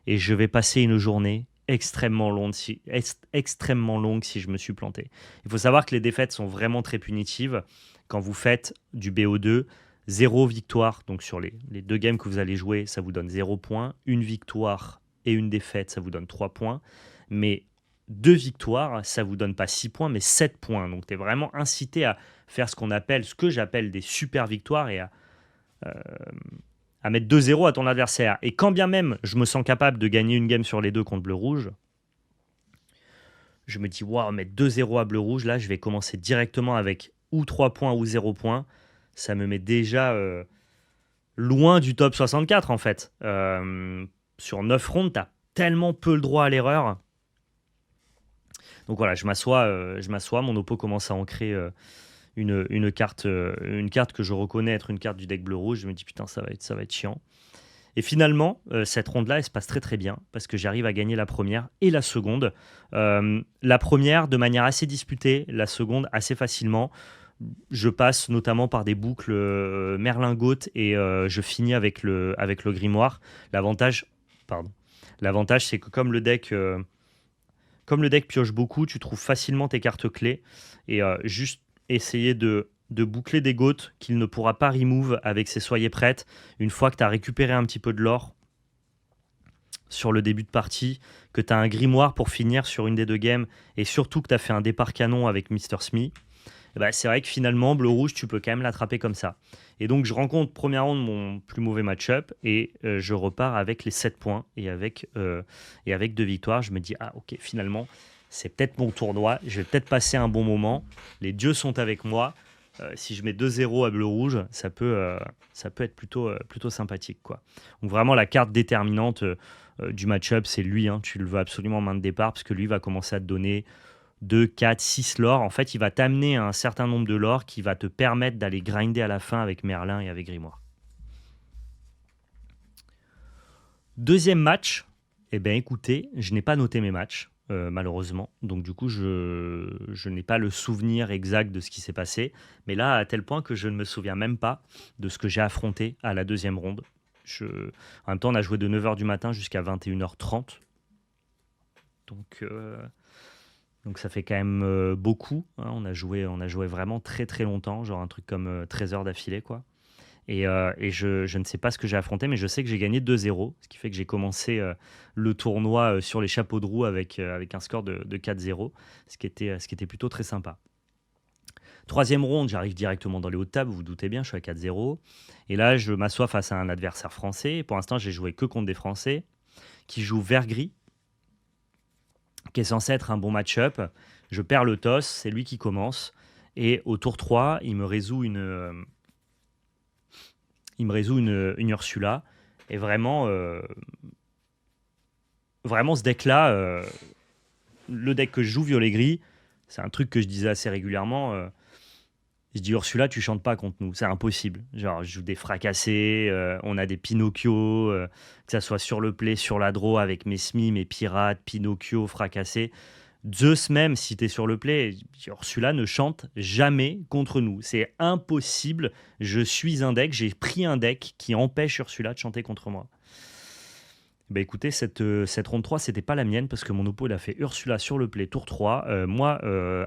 et je vais passer une journée extrêmement longue si je me suis planté. Il faut savoir que les défaites sont vraiment très punitives. Quand vous faites du BO2, 0 victoire, donc sur les 2 games que vous allez jouer, ça vous donne 0 points. Une victoire et une défaite, ça vous donne 3 points. Mais 2 victoires, ça vous donne pas 6 points, mais 7 points. Donc tu es vraiment incité à faire ce que j'appelle des super victoires et à mettre 2-0 à ton adversaire. Et quand bien même je me sens capable de gagner une game sur les deux contre bleu-rouge, je me dis, waouh, mettre 2-0 à bleu-rouge, là, je vais commencer directement avec ou 3 points ou 0 points. Ça me met déjà loin du top 64, en fait. Sur 9 rondes, tu as tellement peu le droit à l'erreur. Donc voilà, je m'assois, mon oppo commence à ancrer une carte que je reconnais être une carte du deck bleu-rouge. Je me dis, putain, ça va être chiant. Et finalement, cette ronde-là, elle se passe très très bien parce que j'arrive à gagner la première et la seconde. La première de manière assez disputée, la seconde assez facilement. Je passe notamment par des boucles Merlin-Goth et je finis avec le grimoire. L'avantage, c'est que comme le deck pioche beaucoup, tu trouves facilement tes cartes clés et juste essayer de boucler des goths qu'il ne pourra pas remove avec ses soyez prêtes. Une fois que tu as récupéré un petit peu de l'or, sur le début de partie, que tu as un grimoire pour finir sur une des deux games, et surtout que tu as fait un départ canon avec Mister Smith, eh ben, c'est vrai que finalement, bleu-rouge, tu peux quand même l'attraper comme ça. Et donc, je rencontre première ronde mon plus mauvais match-up et je repars avec les 7 points et avec 2 victoires. Je me dis, ah ok, finalement, c'est peut-être mon tournoi. Je vais peut-être passer un bon moment. Les dieux sont avec moi. Si je mets 2-0 à bleu-rouge, ça peut être plutôt sympathique, quoi. Donc, vraiment, la carte déterminante du match-up, c'est lui, hein. Tu le veux absolument en main de départ parce que lui va commencer à te donner 2, 4, 6 lore. En fait, il va t'amener à un certain nombre de lore qui va te permettre d'aller grinder à la fin avec Merlin et avec Grimoire. Deuxième match, eh bien écoutez, je n'ai pas noté mes matchs, malheureusement. Donc du coup, je n'ai pas le souvenir exact de ce qui s'est passé. Mais là, à tel point que je ne me souviens même pas de ce que j'ai affronté à la deuxième ronde. Je... En même temps, on a joué de 9h du matin jusqu'à 21h30. Donc, donc ça fait quand même beaucoup, hein. On a joué vraiment très très longtemps, genre un truc comme 13 heures d'affilée, quoi. Et je ne sais pas ce que j'ai affronté, mais je sais que j'ai gagné 2-0, ce qui fait que j'ai commencé le tournoi sur les chapeaux de roue avec un score de 4-0, ce qui était plutôt très sympa. Troisième ronde, j'arrive directement dans les hauts de table, vous vous doutez bien, je suis à 4-0. Et là, je m'assois face à un adversaire français. Pour l'instant, j'ai joué que contre des Français qui jouent vert-gris, qui est censé être un bon match-up. Je perds le toss, c'est lui qui commence. Et au tour 3, il me résout une Ursula. Et vraiment ce deck-là, le deck que je joue, violet-gris, c'est un truc que je disais assez régulièrement. Je dis Ursula, tu chantes pas contre nous, c'est impossible. Genre, je joue des fracassés, on a des Pinocchio, que ça soit sur le play, sur la draw, avec mes Smi, mes pirates, Pinocchio, fracassés. Zeus même, si t'es sur le play, Ursula ne chante jamais contre nous. C'est impossible. Je suis un deck, j'ai pris un deck qui empêche Ursula de chanter contre moi. Bah écoutez, cette ronde 3, c'était pas la mienne parce que mon oppo il a fait Ursula sur le play tour 3. Moi,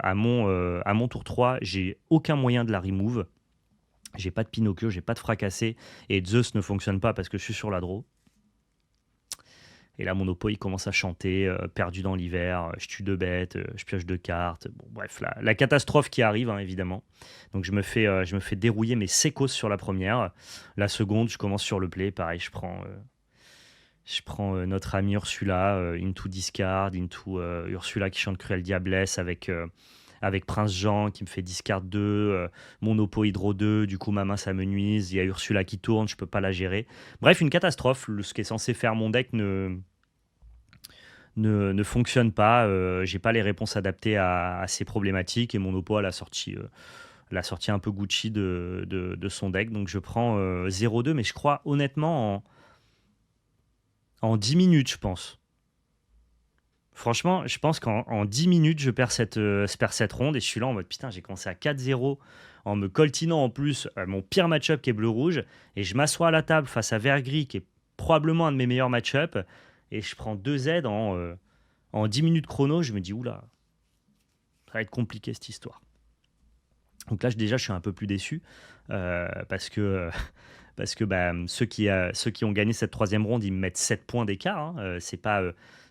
à mon tour 3, j'ai aucun moyen de la remove. J'ai pas de Pinocchio, j'ai pas de fracassé et Zeus ne fonctionne pas parce que je suis sur la draw. Et là, mon oppo, il commence à chanter, perdu dans l'hiver, je tue 2 bêtes, je pioche 2 cartes. Bon, bref, la catastrophe qui arrive, hein, évidemment. Donc, je me fais dérouiller mes sécos sur la première. La seconde, je commence sur le play. Pareil, je prends notre ami Ursula, into discard, into Ursula qui chante Cruel Diablesse avec Prince Jean qui me fait discard 2, mon oppo Hydro 2, du coup ma main ça me nuise, il y a Ursula qui tourne, je peux pas la gérer. Bref, une catastrophe, ce qui est censé faire mon deck ne fonctionne pas, j'ai pas les réponses adaptées à ces problématiques et mon oppo elle a sorti un peu Gucci de son deck, donc je prends 0-2, mais je crois honnêtement en 10 minutes, je pense. Franchement, je pense qu'en 10 minutes, je perds cette ronde et je suis là en mode putain, j'ai commencé à 4-0 en me coltinant en plus mon pire match-up qui est bleu-rouge et je m'assois à la table face à vert-gris qui est probablement un de mes meilleurs match-up et je prends 2 Z en 10 minutes chrono. Je me dis oula, ça va être compliqué cette histoire. Donc là, déjà, je suis un peu plus déçu parce que bah, ceux qui ont gagné cette troisième ronde, ils me mettent 7 points d'écart, hein.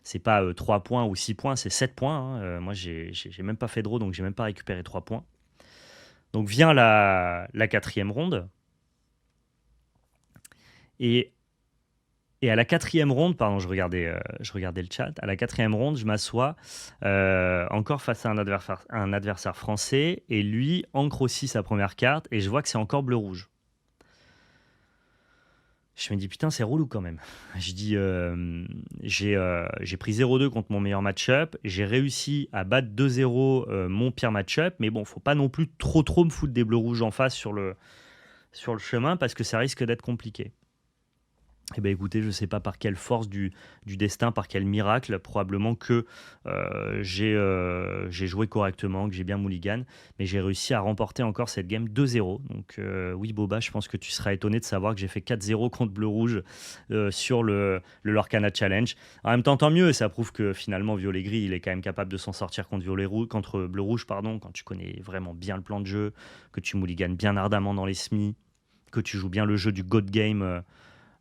C'est pas 3 points ou 6 points, c'est 7 points, hein. Moi, j'ai même pas fait de draw, donc j'ai même pas récupéré 3 points. Donc vient la quatrième ronde. Et, et à la quatrième ronde, pardon, je regardais le chat. À la quatrième ronde, je m'assois encore face à un adversaire français. Et lui ancre aussi sa première carte. Et je vois que c'est encore bleu-rouge. Je me dis, putain, c'est relou quand même. Je dis, j'ai pris 0-2 contre mon meilleur match-up. J'ai réussi à battre 2-0 mon pire match-up. Mais bon, faut pas non plus trop me foutre des bleus-rouges en face sur le chemin parce que ça risque d'être compliqué. Eh bien écoutez, je ne sais pas par quelle force du destin, par quel miracle, probablement que j'ai joué correctement, que j'ai bien mulligan, mais j'ai réussi à remporter encore cette game 2-0. Donc oui Boba, je pense que tu seras étonné de savoir que j'ai fait 4-0 contre Bleu-Rouge sur le Lorcana Challenge. En même temps, tant mieux, ça prouve que finalement Violet-Gris, il est quand même capable de s'en sortir contre Bleu-Rouge, pardon, quand tu connais vraiment bien le plan de jeu, que tu mulliganes bien ardemment dans les SMI, que tu joues bien le jeu du God Game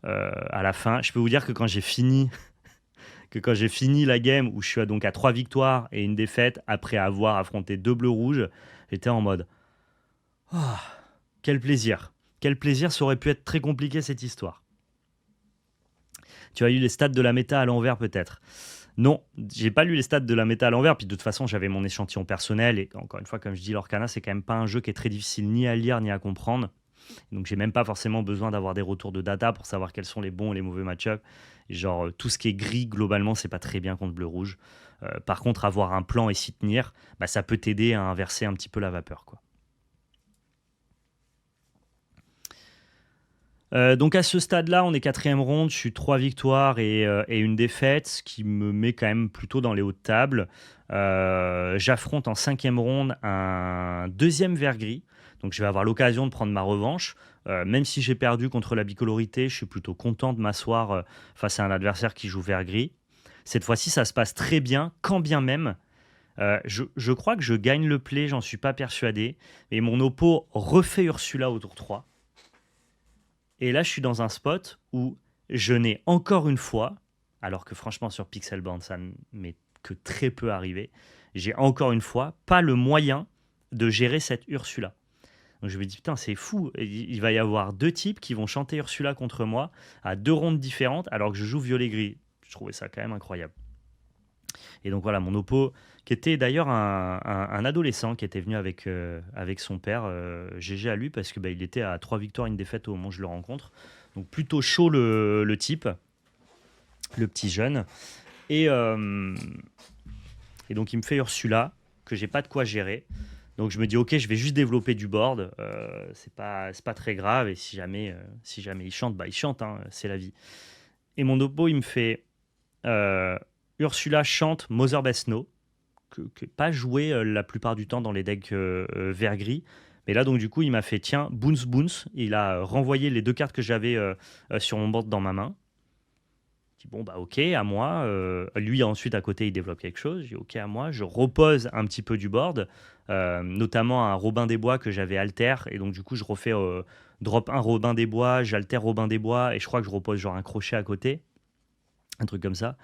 à la fin. Je peux vous dire que quand j'ai fini que quand j'ai fini la game où je suis donc à 3 victoires et une défaite après avoir affronté 2 bleus rouges, j'étais en mode «Ah, quel plaisir! Quel plaisir, ça aurait pu être très compliqué cette histoire». Tu as eu les stats de la méta à l'envers peut-être? Non, j'ai pas lu les stats de la méta à l'envers, puis de toute façon j'avais mon échantillon personnel et encore une fois comme je dis l'Orcana c'est quand même pas un jeu qui est très difficile ni à lire ni à comprendre. Donc j'ai même pas forcément besoin d'avoir des retours de data pour savoir quels sont les bons et les mauvais match-up. Genre tout ce qui est gris globalement c'est pas très bien contre bleu-rouge. Par contre avoir un plan et s'y tenir, bah, ça peut t'aider à inverser un petit peu la vapeur quoi. Donc à ce stade-là, on est quatrième ronde, je suis 3 victoires et une défaite, ce qui me met quand même plutôt dans les hauts de table. J'affronte en cinquième ronde un deuxième vert gris, donc je vais avoir l'occasion de prendre ma revanche. Même si j'ai perdu contre la bicolorité, je suis plutôt content de m'asseoir face à un adversaire qui joue vert gris. Cette fois-ci, ça se passe très bien, quand bien même. Je crois que je gagne le play, j'en suis pas persuadé. Et mon oppo refait Ursula au tour 3. Et là, je suis dans un spot où je n'ai encore une fois, alors que franchement sur Pixelbound, ça ne m'est que très peu arrivé, j'ai encore une fois pas le moyen de gérer cette Ursula. Donc je me dis, putain, c'est fou, il va y avoir deux types qui vont chanter Ursula contre moi à 2 rondes différentes, alors que je joue violet-gris. Je trouvais ça quand même incroyable. Et donc voilà, mon oppo, qui était d'ailleurs un adolescent qui était venu avec son père, GG à lui, parce que bah, il était à 3 victoires, une défaite au moment où je le rencontre. Donc plutôt chaud le type, le petit jeune. Et, euh, et donc il me fait Ursula, que j'ai pas de quoi gérer. Donc je me dis, ok, je vais juste développer du board, c'est pas très grave, et si jamais il chante, bah il chante, hein, c'est la vie. Et mon oppo, il me fait euh, Ursula chante Mother Best Snow, que pas joué la plupart du temps dans les decks vert-gris. Mais là, donc, du coup, il m'a fait tiens, Boons Boons. Il a renvoyé les deux cartes que j'avais sur mon board dans ma main. Je dis bon, bah, ok, à moi. Lui, ensuite, à côté, il développe quelque chose. Je dis ok, à moi. Je repose un petit peu du board, notamment un Robin des Bois que j'avais alter. Et donc, du coup, je refais drop un Robin des Bois, j'alter Robin des Bois. Et je crois que je repose genre un crochet à côté. Un truc comme ça.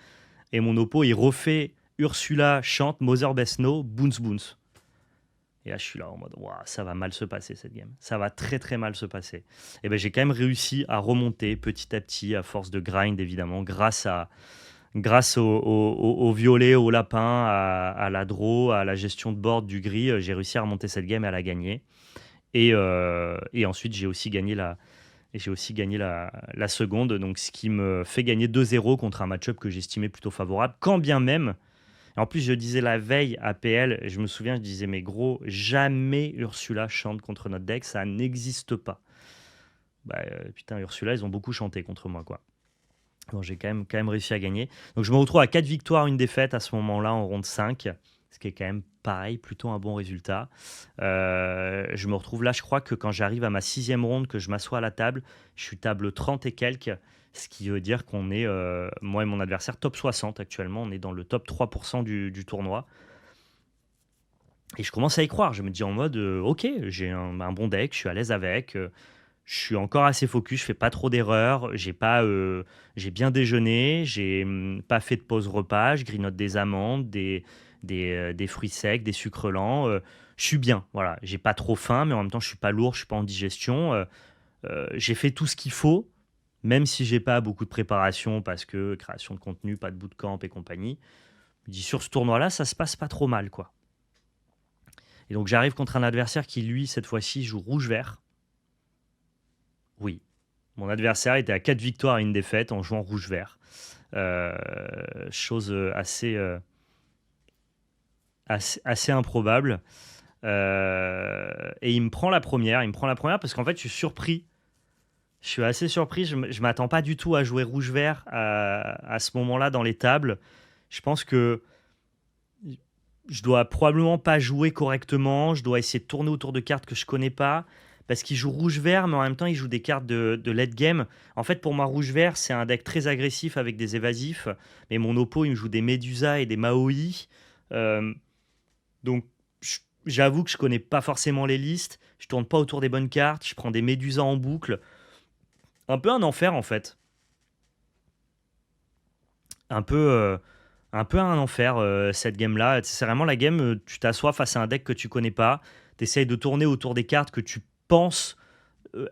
Et mon oppo, il refait Ursula chante Mother Best Snow, Boons Boons. Et là, je suis là en mode, waouh, ça va mal se passer cette game. Ça va très très mal se passer. Et ben, j'ai quand même réussi à remonter petit à petit, à force de grind évidemment, grâce au violet, au lapin, à la draw, à la gestion de board du gris. J'ai réussi à remonter cette game et à la gagner. Et ensuite, j'ai aussi gagné la seconde, donc ce qui me fait gagner 2-0 contre un match-up que j'estimais plutôt favorable, quand bien même. Et en plus, je disais la veille à PL, je me souviens, je disais, mais gros, jamais Ursula chante contre notre deck, ça n'existe pas. Bah, putain, Ursula, ils ont beaucoup chanté contre moi, quoi. Bon, j'ai quand même réussi à gagner. Donc, je me retrouve à 4 victoires, une défaite à ce moment-là en ronde 5, ce qui est quand même pareil, plutôt un bon résultat. Je me retrouve là, je crois que quand j'arrive à ma 6e ronde, que je m'assois à la table, je suis table 30 et quelques, ce qui veut dire qu'on est, moi et mon adversaire, top 60 actuellement. On est dans le top 3% du tournoi. Et je commence à y croire. Je me dis en mode, ok, j'ai un bon deck, je suis à l'aise avec. Je suis encore assez focus, je fais pas trop d'erreurs, j'ai bien déjeuné, j'ai pas fait de pause repas, je grignote des amandes, des fruits secs, des sucres lents. Je suis bien, voilà. J'ai pas trop faim, mais en même temps je suis pas lourd, je suis pas en digestion. J'ai fait tout ce qu'il faut, même si j'ai pas beaucoup de préparation parce que création de contenu, pas de bootcamp et compagnie. Je me dis sur ce tournoi-là, ça se passe pas trop mal, quoi. Et donc j'arrive contre un adversaire qui lui cette fois-ci joue rouge-vert. Oui, mon adversaire était à 4 victoires et une défaite en jouant rouge-vert. Chose assez improbable. Et il me prend la première. Il me prend la première parce qu'en fait, je suis surpris. Je suis assez surpris. Je ne m'attends pas du tout à jouer rouge-vert à ce moment-là dans les tables. Je pense que je dois probablement pas jouer correctement. Je dois essayer de tourner autour de cartes que je connais pas. Parce qu'il joue rouge-vert, mais en même temps, il joue des cartes de late game. En fait, pour moi, rouge-vert, c'est un deck très agressif avec des évasifs. Mais mon oppo, il me joue des Medusa et des Maoi. Euh, donc, j'avoue que je connais pas forcément les listes. Je tourne pas autour des bonnes cartes. Je prends des Medusa en boucle. Un peu un enfer, en fait. un peu, un peu un enfer, cette game-là. C'est vraiment la game, tu t'assois face à un deck que tu connais pas, tu essayes de tourner autour des cartes que tu penses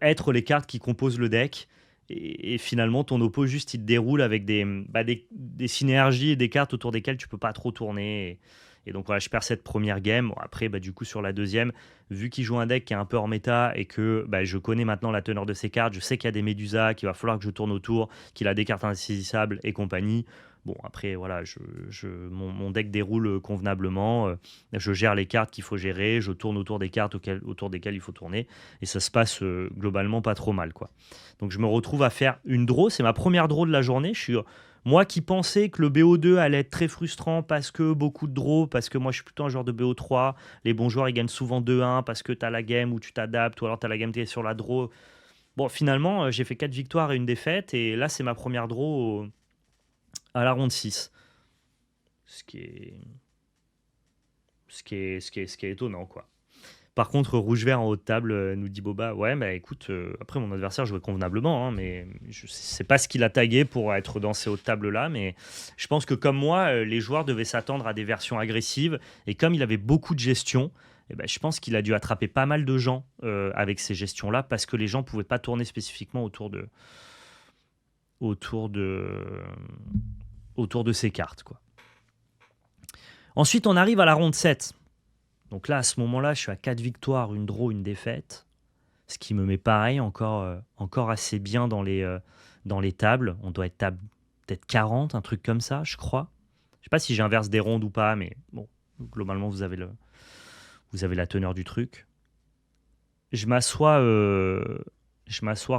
être les cartes qui composent le deck. Et finalement, ton oppo, juste, il te déroule avec des synergies et des cartes autour desquelles tu peux pas trop tourner. Et donc, voilà, je perds cette première game. Bon, après, du coup, sur la deuxième, vu qu'il joue un deck qui est un peu hors méta et que je connais maintenant la teneur de ses cartes, je sais qu'il y a des Médusas, qu'il va falloir que je tourne autour, qu'il a des cartes insaisissables et compagnie. Bon, après, voilà, mon deck déroule convenablement. Je gère les cartes qu'il faut gérer. Je tourne autour des cartes autour desquelles il faut tourner. Et ça se passe globalement pas trop mal, quoi. Donc, je me retrouve à faire une draw. C'est ma première draw de la journée. Moi qui pensais que le BO2 allait être très frustrant parce que beaucoup de draws, parce que moi je suis plutôt un joueur de BO3. Les bons joueurs ils gagnent souvent 2-1 parce que tu as la game où tu t'adaptes ou alors tu as la game qui est sur la draw. Bon, finalement, j'ai fait 4 victoires et une défaite. Et là, c'est ma première draw à la ronde 6. Ce qui est, ce qui est étonnant, quoi. Par contre, rouge-vert en haut de table, nous dit Boba. Ouais, écoute, après mon adversaire jouait convenablement, hein, mais je sais pas ce qu'il a tagué pour être dans ces hautes tables-là, mais je pense que comme moi, les joueurs devaient s'attendre à des versions agressives, et comme il avait beaucoup de gestion, je pense qu'il a dû attraper pas mal de gens avec ces gestions-là, parce que les gens pouvaient pas tourner spécifiquement autour de, autour de ces cartes, quoi. Ensuite, on arrive à la ronde 7. Donc là, à ce moment-là, je suis à 4 victoires, une draw, une défaite. Ce qui me met pareil, encore assez bien dans les tables. On doit être table peut-être 40, un truc comme ça, je crois. Je sais pas si j'inverse des rondes ou pas, mais bon, globalement, vous avez la teneur du truc. Je m'assois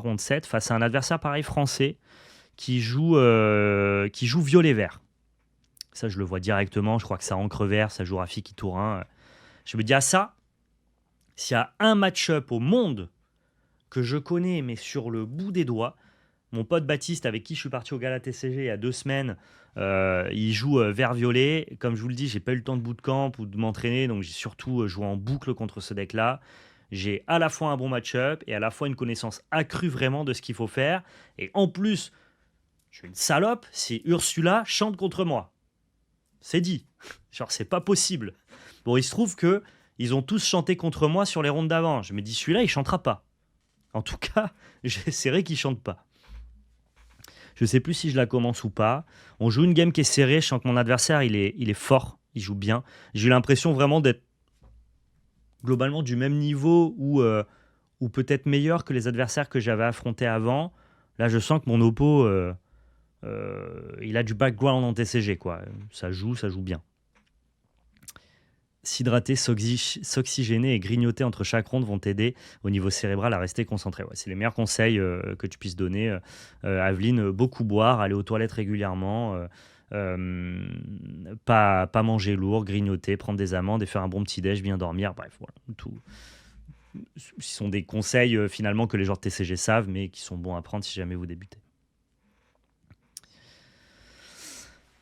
ronde 7 face à un adversaire pareil français qui joue violet-vert. Ça, je le vois directement. Je crois que ça encre vert, ça joue Rafiki tour 1. Je me dis, ça, s'il y a un match-up au monde que je connais, mais sur le bout des doigts, mon pote Baptiste, avec qui je suis parti au Gala TCG il y a 2 semaines, il joue vert-violet. Comme je vous le dis, j'ai pas eu le temps de bootcamp ou de m'entraîner, donc j'ai surtout joué en boucle contre ce deck-là. J'ai à la fois un bon match-up et à la fois une connaissance accrue vraiment de ce qu'il faut faire. Et en plus, je suis une salope si Ursula chante contre moi. C'est dit. Genre, c'est pas possible. Bon, il se trouve que ils ont tous chanté contre moi sur les rondes d'avant. Je me dis, celui-là, il chantera pas. En tout cas, j'essaierai qu'il chante pas. Je sais plus si je la commence ou pas. On joue une game qui est serrée. Je sens que mon adversaire, il est fort. Il joue bien. J'ai eu l'impression vraiment d'être globalement du même niveau ou peut-être meilleur que les adversaires que j'avais affrontés avant. Là, je sens que mon oppo, il a du background en TCG, quoi. Ça joue bien. S'hydrater, s'oxygéner et grignoter entre chaque ronde vont t'aider au niveau cérébral à rester concentré. Ouais, c'est les meilleurs conseils que tu puisses donner. Aveline, beaucoup boire, aller aux toilettes régulièrement, pas manger lourd, grignoter, prendre des amandes et faire un bon petit-déj, bien dormir. Bref, voilà, tout. Ce sont des conseils finalement que les joueurs de TCG savent, mais qui sont bons à prendre si jamais vous débutez.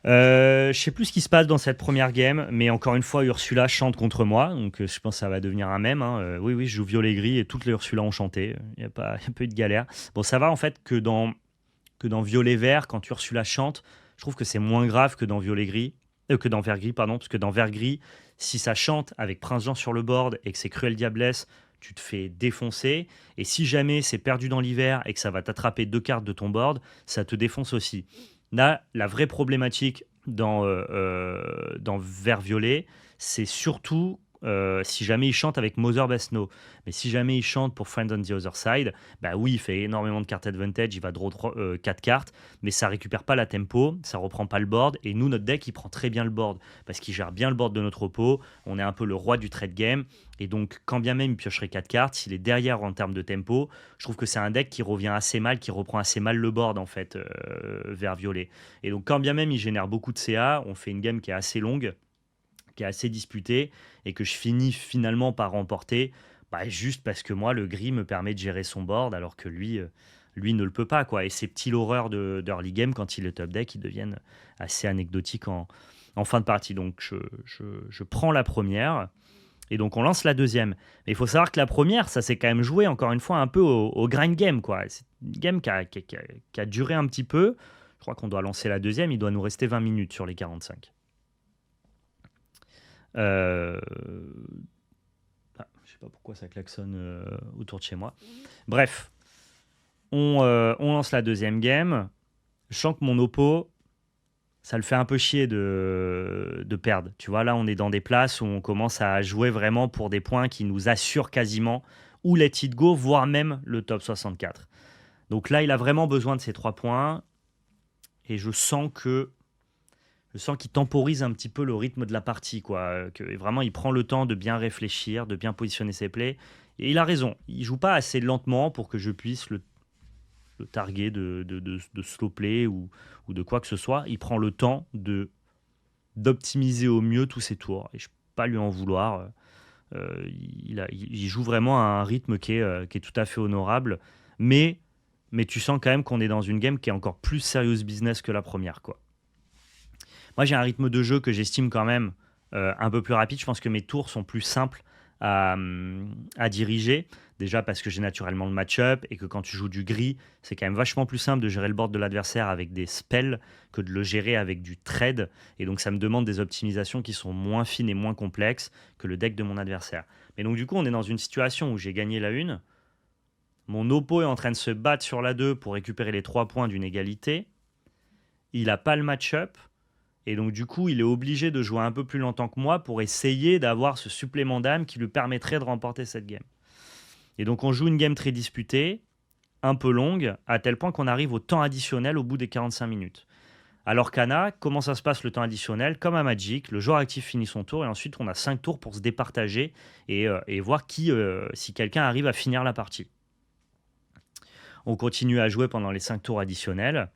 Je sais plus ce qui se passe dans cette première game, mais encore une fois, Ursula chante contre moi, donc je pense que ça va devenir un mème. Hein. Oui, je joue violet-gris et toutes les Ursula ont chanté. Il n'y a pas eu de galère. Bon, ça va en fait que dans violet-vert, quand Ursula chante, je trouve que c'est moins grave que dans violet-gris, que dans vert-gris, pardon, parce que dans vert-gris, si ça chante avec Prince Jean sur le board et que c'est Cruel Diablesse, tu te fais défoncer. Et si jamais c'est perdu dans l'hiver et que ça va t'attraper 2 cartes de ton board, ça te défonce aussi. Là, la vraie problématique dans Vert-Violet, c'est surtout si jamais il chante avec Mother Best No. Mais si jamais il chante pour Friend on the Other Side, oui, il fait énormément de cartes advantage, il va draw 4 cartes, mais ça récupère pas la tempo, ça reprend pas le board, et nous, notre deck, il prend très bien le board, parce qu'il gère bien le board de notre oppo, on est un peu le roi du trade game, et donc quand bien même il piocherait 4 cartes, s'il est derrière en termes de tempo, je trouve que c'est un deck qui revient assez mal, qui reprend assez mal le board, en fait, vers violet. Et donc quand bien même il génère beaucoup de CA, on fait une game qui est assez longue, qui est assez disputée, et que je finis finalement par remporter, juste parce que moi, le gris me permet de gérer son board, alors que lui ne le peut pas, quoi. Et ces petits l'horreur d'early game, quand il est top deck, ils deviennent assez anecdotiques en fin de partie. Donc je prends la première, et donc on lance la deuxième. Mais il faut savoir que la première, ça s'est quand même joué, encore une fois, un peu au grind game, quoi. C'est une game qui a duré un petit peu. Je crois qu'on doit lancer la deuxième, il doit nous rester 20 minutes sur les 45. Je sais pas pourquoi ça klaxonne autour de chez moi. Bref, on lance la deuxième game. Je sens que mon oppo, ça le fait un peu chier de perdre. Tu vois, là, on est dans des places où on commence à jouer vraiment pour des points qui nous assurent quasiment ou let it go, voire même le top 64. Donc là, il a vraiment besoin de ces 3 points. Et je sens qu'il temporise un petit peu le rythme de la partie, quoi. Que vraiment, il prend le temps de bien réfléchir, de bien positionner ses plays. Et il a raison. Il joue pas assez lentement pour que je puisse le target de slow play ou de quoi que ce soit. Il prend le temps d'optimiser au mieux tous ses tours. Et je ne peux pas lui en vouloir. Il joue vraiment à un rythme qui est tout à fait honorable. Mais tu sens quand même qu'on est dans une game qui est encore plus serious business que la première, quoi. Moi, j'ai un rythme de jeu que j'estime quand même un peu plus rapide. Je pense que mes tours sont plus simples à diriger. Déjà parce que j'ai naturellement le match-up et que quand tu joues du gris, c'est quand même vachement plus simple de gérer le board de l'adversaire avec des spells que de le gérer avec du trade. Et donc, ça me demande des optimisations qui sont moins fines et moins complexes que le deck de mon adversaire. Mais donc, du coup, on est dans une situation où j'ai gagné la 1. Mon oppo est en train de se battre sur la 2 pour récupérer les 3 points d'une égalité. Il n'a pas le match-up. Et donc, du coup, il est obligé de jouer un peu plus longtemps que moi pour essayer d'avoir ce supplément d'âme qui lui permettrait de remporter cette game. Et donc, on joue une game très disputée, un peu longue, à tel point qu'on arrive au temps additionnel au bout des 45 minutes. Alors qu'Anna, comment ça se passe le temps additionnel? Comme à Magic, le joueur actif finit son tour et ensuite on a 5 tours pour se départager et voir si quelqu'un arrive à finir la partie. On continue à jouer pendant les 5 tours additionnels.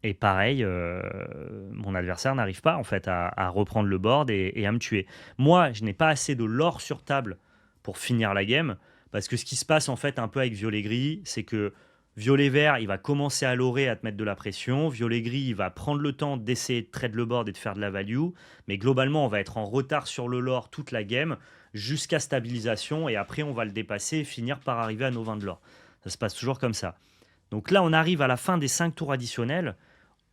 Et pareil, mon adversaire n'arrive pas en fait à reprendre le board et à me tuer. Moi, je n'ai pas assez de l'or sur table pour finir la game, parce que ce qui se passe en fait un peu avec violet-gris, c'est que violet-vert, il va commencer à lorer, à te mettre de la pression. Violet-gris, il va prendre le temps d'essayer de trade le board et de faire de la value. Mais globalement, on va être en retard sur le lore toute la game, jusqu'à stabilisation, et après on va le dépasser et finir par arriver à nos 20 de l'or. Ça se passe toujours comme ça. Donc là, on arrive à la fin des 5 tours additionnels.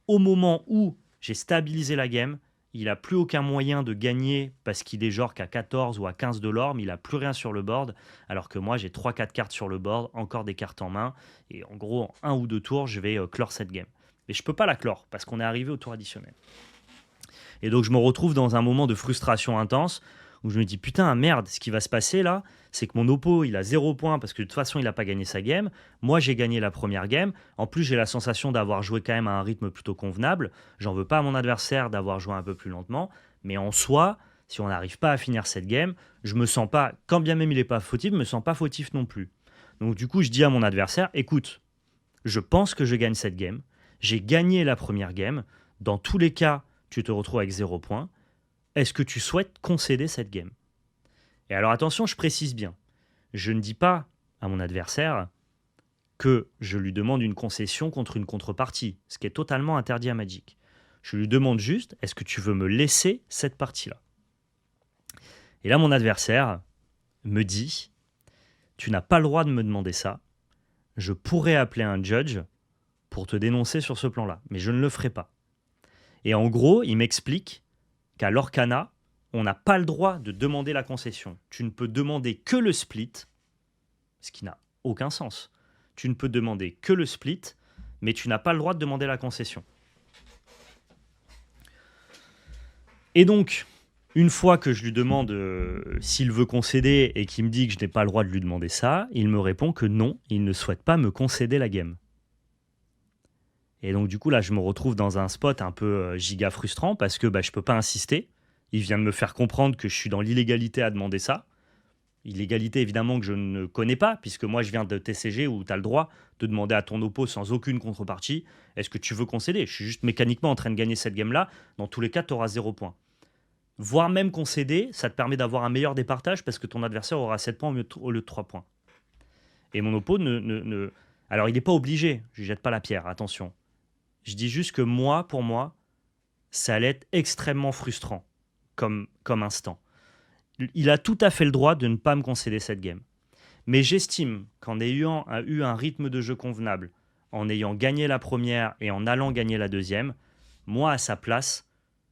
Au moment où j'ai stabilisé la game, il n'a plus aucun moyen de gagner parce qu'il est genre qu'à 14 ou à 15 de l'or, mais il n'a plus rien sur le board, alors que moi j'ai 3-4 cartes sur le board, encore des cartes en main, et en gros en 1 ou 2 tours, je vais clore cette game. Mais je ne peux pas la clore parce qu'on est arrivé au tour additionnel. Et donc je me retrouve dans un moment de frustration intense où je me dis putain merde, ce qui va se passer là, c'est que mon oppo il a 0 points parce que de toute façon il n'a pas gagné sa game. Moi j'ai gagné la première game. En plus j'ai la sensation d'avoir joué quand même à un rythme plutôt convenable. J'en veux pas à mon adversaire d'avoir joué un peu plus lentement. Mais en soi, si on n'arrive pas à finir cette game, je me sens pas, quand bien même il n'est pas fautif, je me sens pas fautif non plus. Donc du coup je dis à mon adversaire, écoute, je pense que je gagne cette game. J'ai gagné la première game. Dans tous les cas, tu te retrouves avec 0 points. Est-ce que tu souhaites concéder cette game? Et alors attention, je précise bien. Je ne dis pas à mon adversaire que je lui demande une concession contre une contrepartie, ce qui est totalement interdit à Magic. Je lui demande juste, est-ce que tu veux me laisser cette partie-là? Et là, mon adversaire me dit, tu n'as pas le droit de me demander ça. Je pourrais appeler un judge pour te dénoncer sur ce plan-là, mais je ne le ferai pas. Et en gros, il m'explique qu'à l'Orcana, on n'a pas le droit de demander la concession. Tu ne peux demander que le split, ce qui n'a aucun sens. Tu ne peux demander que le split, mais tu n'as pas le droit de demander la concession. Et donc, une fois que je lui demande s'il veut concéder et qu'il me dit que je n'ai pas le droit de lui demander ça, il me répond que non, il ne souhaite pas me concéder la game. Et donc du coup là je me retrouve dans un spot un peu giga frustrant parce que je peux pas insister. Il vient de me faire comprendre que je suis dans l'illégalité à demander ça. Illégalité évidemment que je ne connais pas puisque moi je viens de TCG où tu as le droit de demander à ton oppo sans aucune contrepartie, est-ce que tu veux concéder? Je suis juste mécaniquement en train de gagner cette game là, dans tous les cas tu auras 0 points. Voire même concéder, ça te permet d'avoir un meilleur départage parce que ton adversaire aura 7 points au lieu de 3 points. Et mon oppo alors il n'est pas obligé, je ne jette pas la pierre, attention. Je dis juste que moi, pour moi, ça allait être extrêmement frustrant comme instant. Il a tout à fait le droit de ne pas me concéder cette game. Mais j'estime qu'en ayant eu un rythme de jeu convenable, en ayant gagné la première et en allant gagner la deuxième, moi, à sa place,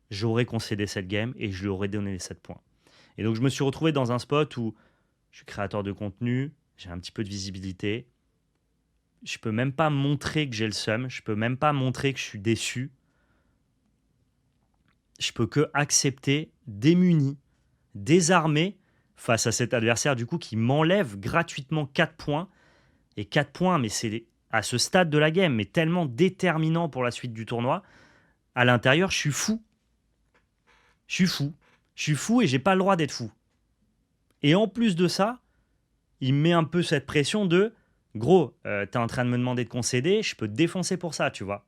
j'aurais concédé cette game et je lui aurais donné les 7 points. Et donc, je me suis retrouvé dans un spot où je suis créateur de contenu, j'ai un petit peu de visibilité. Je peux même pas montrer que j'ai le seum, je peux même pas montrer que je suis déçu. Je peux que accepter, démuni, désarmé, face à cet adversaire du coup qui m'enlève gratuitement 4 points. Et 4 points, mais c'est à ce stade de la game, mais tellement déterminant pour la suite du tournoi. À l'intérieur, je suis fou. Je suis fou. Je suis fou et j'ai pas le droit d'être fou. Et en plus de ça, il me met un peu cette pression de gros, t'es en train de me demander de concéder, je peux te défoncer pour ça, tu vois.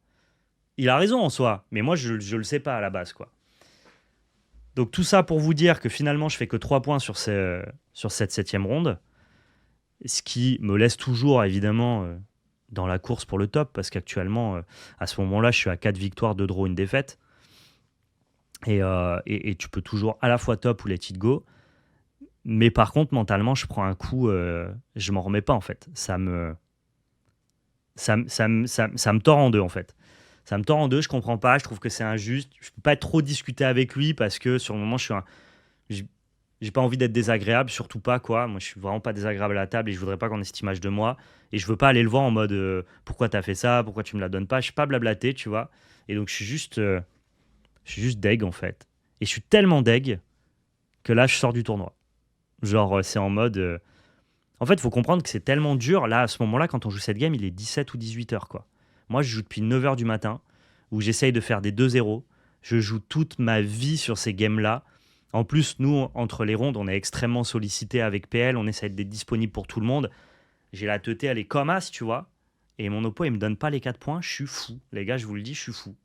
Il a raison en soi, mais moi je le sais pas à la base, quoi. Donc tout ça pour vous dire que finalement je fais que 3 points sur cette septième ronde, ce qui me laisse toujours évidemment dans la course pour le top, parce qu'actuellement, à ce moment-là, je suis à 4 victoires, 2 draws, une défaite. Et tu peux toujours à la fois top ou let it go. Mais par contre, mentalement, je prends un coup, je m'en remets pas en fait. Ça me tord en deux en fait. Ça me tord en deux, je comprends pas, je trouve que c'est injuste. Je peux pas trop discuter avec lui parce que sur le moment, j'ai j'ai pas envie d'être désagréable, surtout pas quoi. Moi, je suis vraiment pas désagréable à la table et je voudrais pas qu'on ait cette image de moi. Et je veux pas aller le voir en mode pourquoi t'as fait ça, pourquoi tu me la donnes pas. Je suis pas blablaté, tu vois. Et donc, je suis juste deg en fait. Et je suis tellement deg que là, je sors du tournoi. Genre, c'est en mode. En fait, il faut comprendre que c'est tellement dur. Là, à ce moment-là, quand on joue cette game, il est 17 ou 18 heures, quoi. Moi, je joue depuis 9 heures du matin, où j'essaye de faire des 2-0. Je joue toute ma vie sur ces games-là. En plus, nous, entre les rondes, on est extrêmement sollicité avec PL. On essaie d'être disponible pour tout le monde. J'ai la teuté, elle est comme as, tu vois. Et mon oppo, il me donne pas les 4 points. Je suis fou. Les gars, je vous le dis, je suis fou.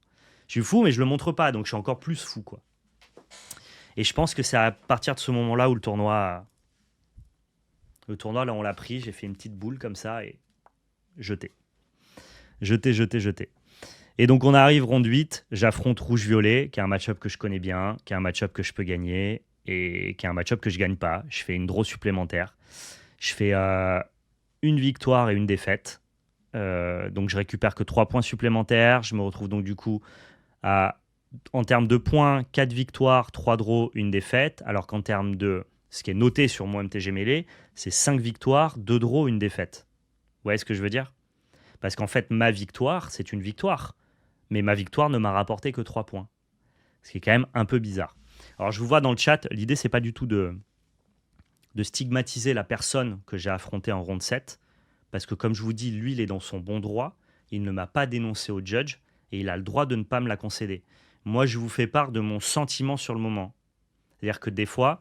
Je suis fou, mais je le montre pas, donc je suis encore plus fou, quoi. Et je pense que c'est à partir de ce moment-là où le tournoi, là, on l'a pris. J'ai fait une petite boule comme ça et jeté. Jeté, jeté, jeté. Et donc, on arrive ronde 8. J'affronte Rouge-Violet, qui est un match-up que je connais bien, qui est un match-up que je peux gagner et qui est un match-up que je gagne pas. Je fais une draw supplémentaire. Je fais une victoire et une défaite. Donc, je récupère que 3 points supplémentaires. Je me retrouve donc, du coup, en termes de points, 4 victoires, 3 draws, une défaite. Alors qu'en termes de ce qui est noté sur mon MTG Mêlé, c'est 5 victoires, 2 draws, une défaite. Vous voyez ce que je veux dire? Parce qu'en fait, ma victoire, c'est une victoire. Mais ma victoire ne m'a rapporté que 3 points. Ce qui est quand même un peu bizarre. Alors, je vous vois dans le chat, l'idée, c'est pas du tout de stigmatiser la personne que j'ai affrontée en ronde 7. Parce que, comme je vous dis, lui, il est dans son bon droit. Il ne m'a pas dénoncé au judge. Et il a le droit de ne pas me la concéder. Moi, je vous fais part de mon sentiment sur le moment. C'est-à-dire que des fois,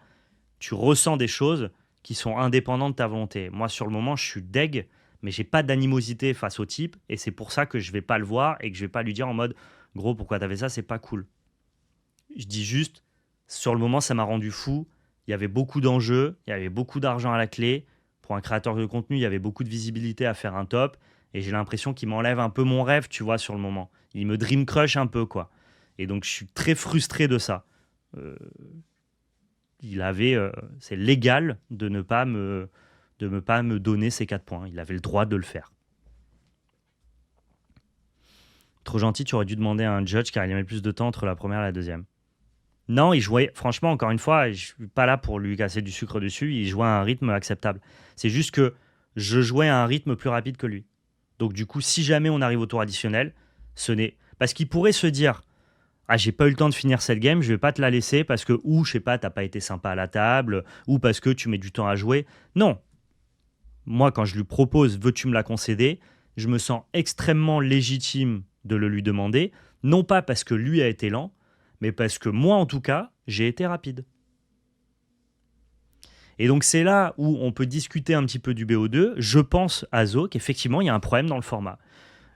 tu ressens des choses qui sont indépendantes de ta volonté. Moi, sur le moment, je suis deg, mais j'ai pas d'animosité face au type, et c'est pour ça que je vais pas le voir et que je vais pas lui dire en mode gros, pourquoi t'as fait ça, c'est pas cool. Je dis juste, sur le moment, ça m'a rendu fou. Il y avait beaucoup d'enjeux, il y avait beaucoup d'argent à la clé. Pour un créateur de contenu, il y avait beaucoup de visibilité à faire un top, et j'ai l'impression qu'il m'enlève un peu mon rêve, tu vois, sur le moment. Il me dream crush un peu, quoi. Et donc, je suis très frustré de ça. Euh, c'est légal de ne pas me donner ces 4 points. Il avait le droit de le faire. Trop gentil, tu aurais dû demander à un judge car il y avait plus de temps entre la première et la deuxième. Non, il jouait, franchement, encore une fois, je suis pas là pour lui casser du sucre dessus, il jouait à un rythme acceptable. C'est juste que je jouais à un rythme plus rapide que lui. Donc du coup, si jamais on arrive au tour additionnel, ce n'est... Parce qu'il pourrait se dire, ah, j'ai pas eu le temps de finir cette game, je vais pas te la laisser parce que, ou, je sais pas, t'as pas été sympa à la table, ou parce que tu mets du temps à jouer. Non. Moi, quand je lui propose, veux-tu me la concéder, je me sens extrêmement légitime de le lui demander, non pas parce que lui a été lent, mais parce que moi, en tout cas, j'ai été rapide. Et donc, c'est là où on peut discuter un petit peu du BO2. Je pense, Azo, qu'effectivement, il y a un problème dans le format.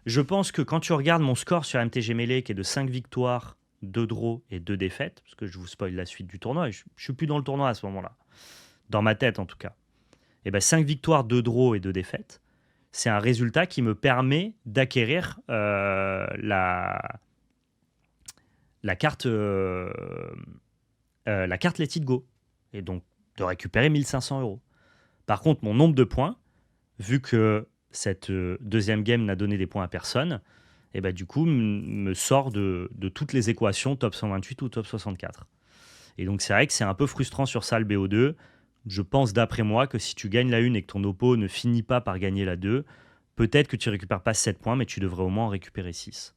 Je pense que quand tu regardes mon score sur MTG Melee, qui est de 5 victoires, 2 draws et 2 défaites, parce que je vous spoil la suite du tournoi, et je ne suis plus dans le tournoi à ce moment-là, dans ma tête en tout cas, et ben 5 victoires, 2 draws et 2 défaites, c'est un résultat qui me permet d'acquérir la carte Let It Go, et donc de récupérer 1500 euros. Par contre, mon nombre de points, vu que cette deuxième game n'a donné des points à personne, et bah, du coup, me sort de toutes les équations top 128 ou top 64. Et donc, c'est vrai que c'est un peu frustrant sur ça, le BO2. Je pense, d'après moi, que si tu gagnes la 1 et que ton oppo ne finit pas par gagner la 2, peut-être que tu récupères pas 7 points, mais tu devrais au moins en récupérer 6.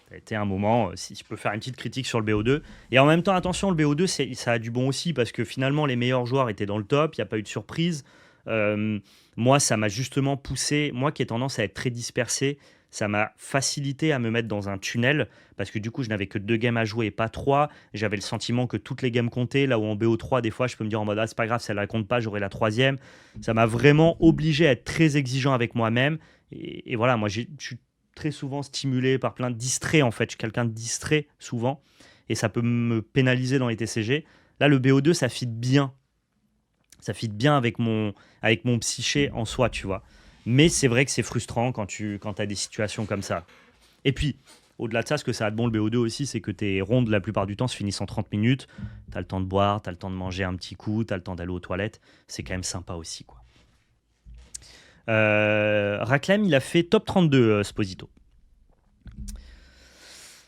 Ça a été un moment, si je peux faire une petite critique sur le BO2. Et en même temps, attention, le BO2, ça a du bon aussi, parce que finalement, les meilleurs joueurs étaient dans le top, il n'y a pas eu de surprise. Euh, Moi, ça m'a justement poussé, moi qui ai tendance à être très dispersé, ça m'a facilité à me mettre dans un tunnel, parce que du coup, je n'avais que 2 games à jouer et pas 3. J'avais le sentiment que toutes les games comptaient, là où en BO3, des fois, je peux me dire en mode, ah, c'est pas grave, si elle ne compte pas, j'aurai la troisième. Ça m'a vraiment obligé à être très exigeant avec moi-même. Et voilà, moi, je suis très souvent stimulé par plein de distraits, en fait. Je suis quelqu'un de distrait, souvent, et ça peut me pénaliser dans les TCG. Là, le BO2, ça fit bien. Ça fit bien avec mon psyché en soi, tu vois. Mais c'est vrai que c'est frustrant quand as des situations comme ça. Et puis, au-delà de ça, ce que ça a de bon le BO2 aussi, c'est que tes rondes, la plupart du temps, se finissent en 30 minutes. Tu as le temps de boire, tu as le temps de manger un petit coup, tu as le temps d'aller aux toilettes. C'est quand même sympa aussi, quoi. Raclem, il a fait top 32, Sposito.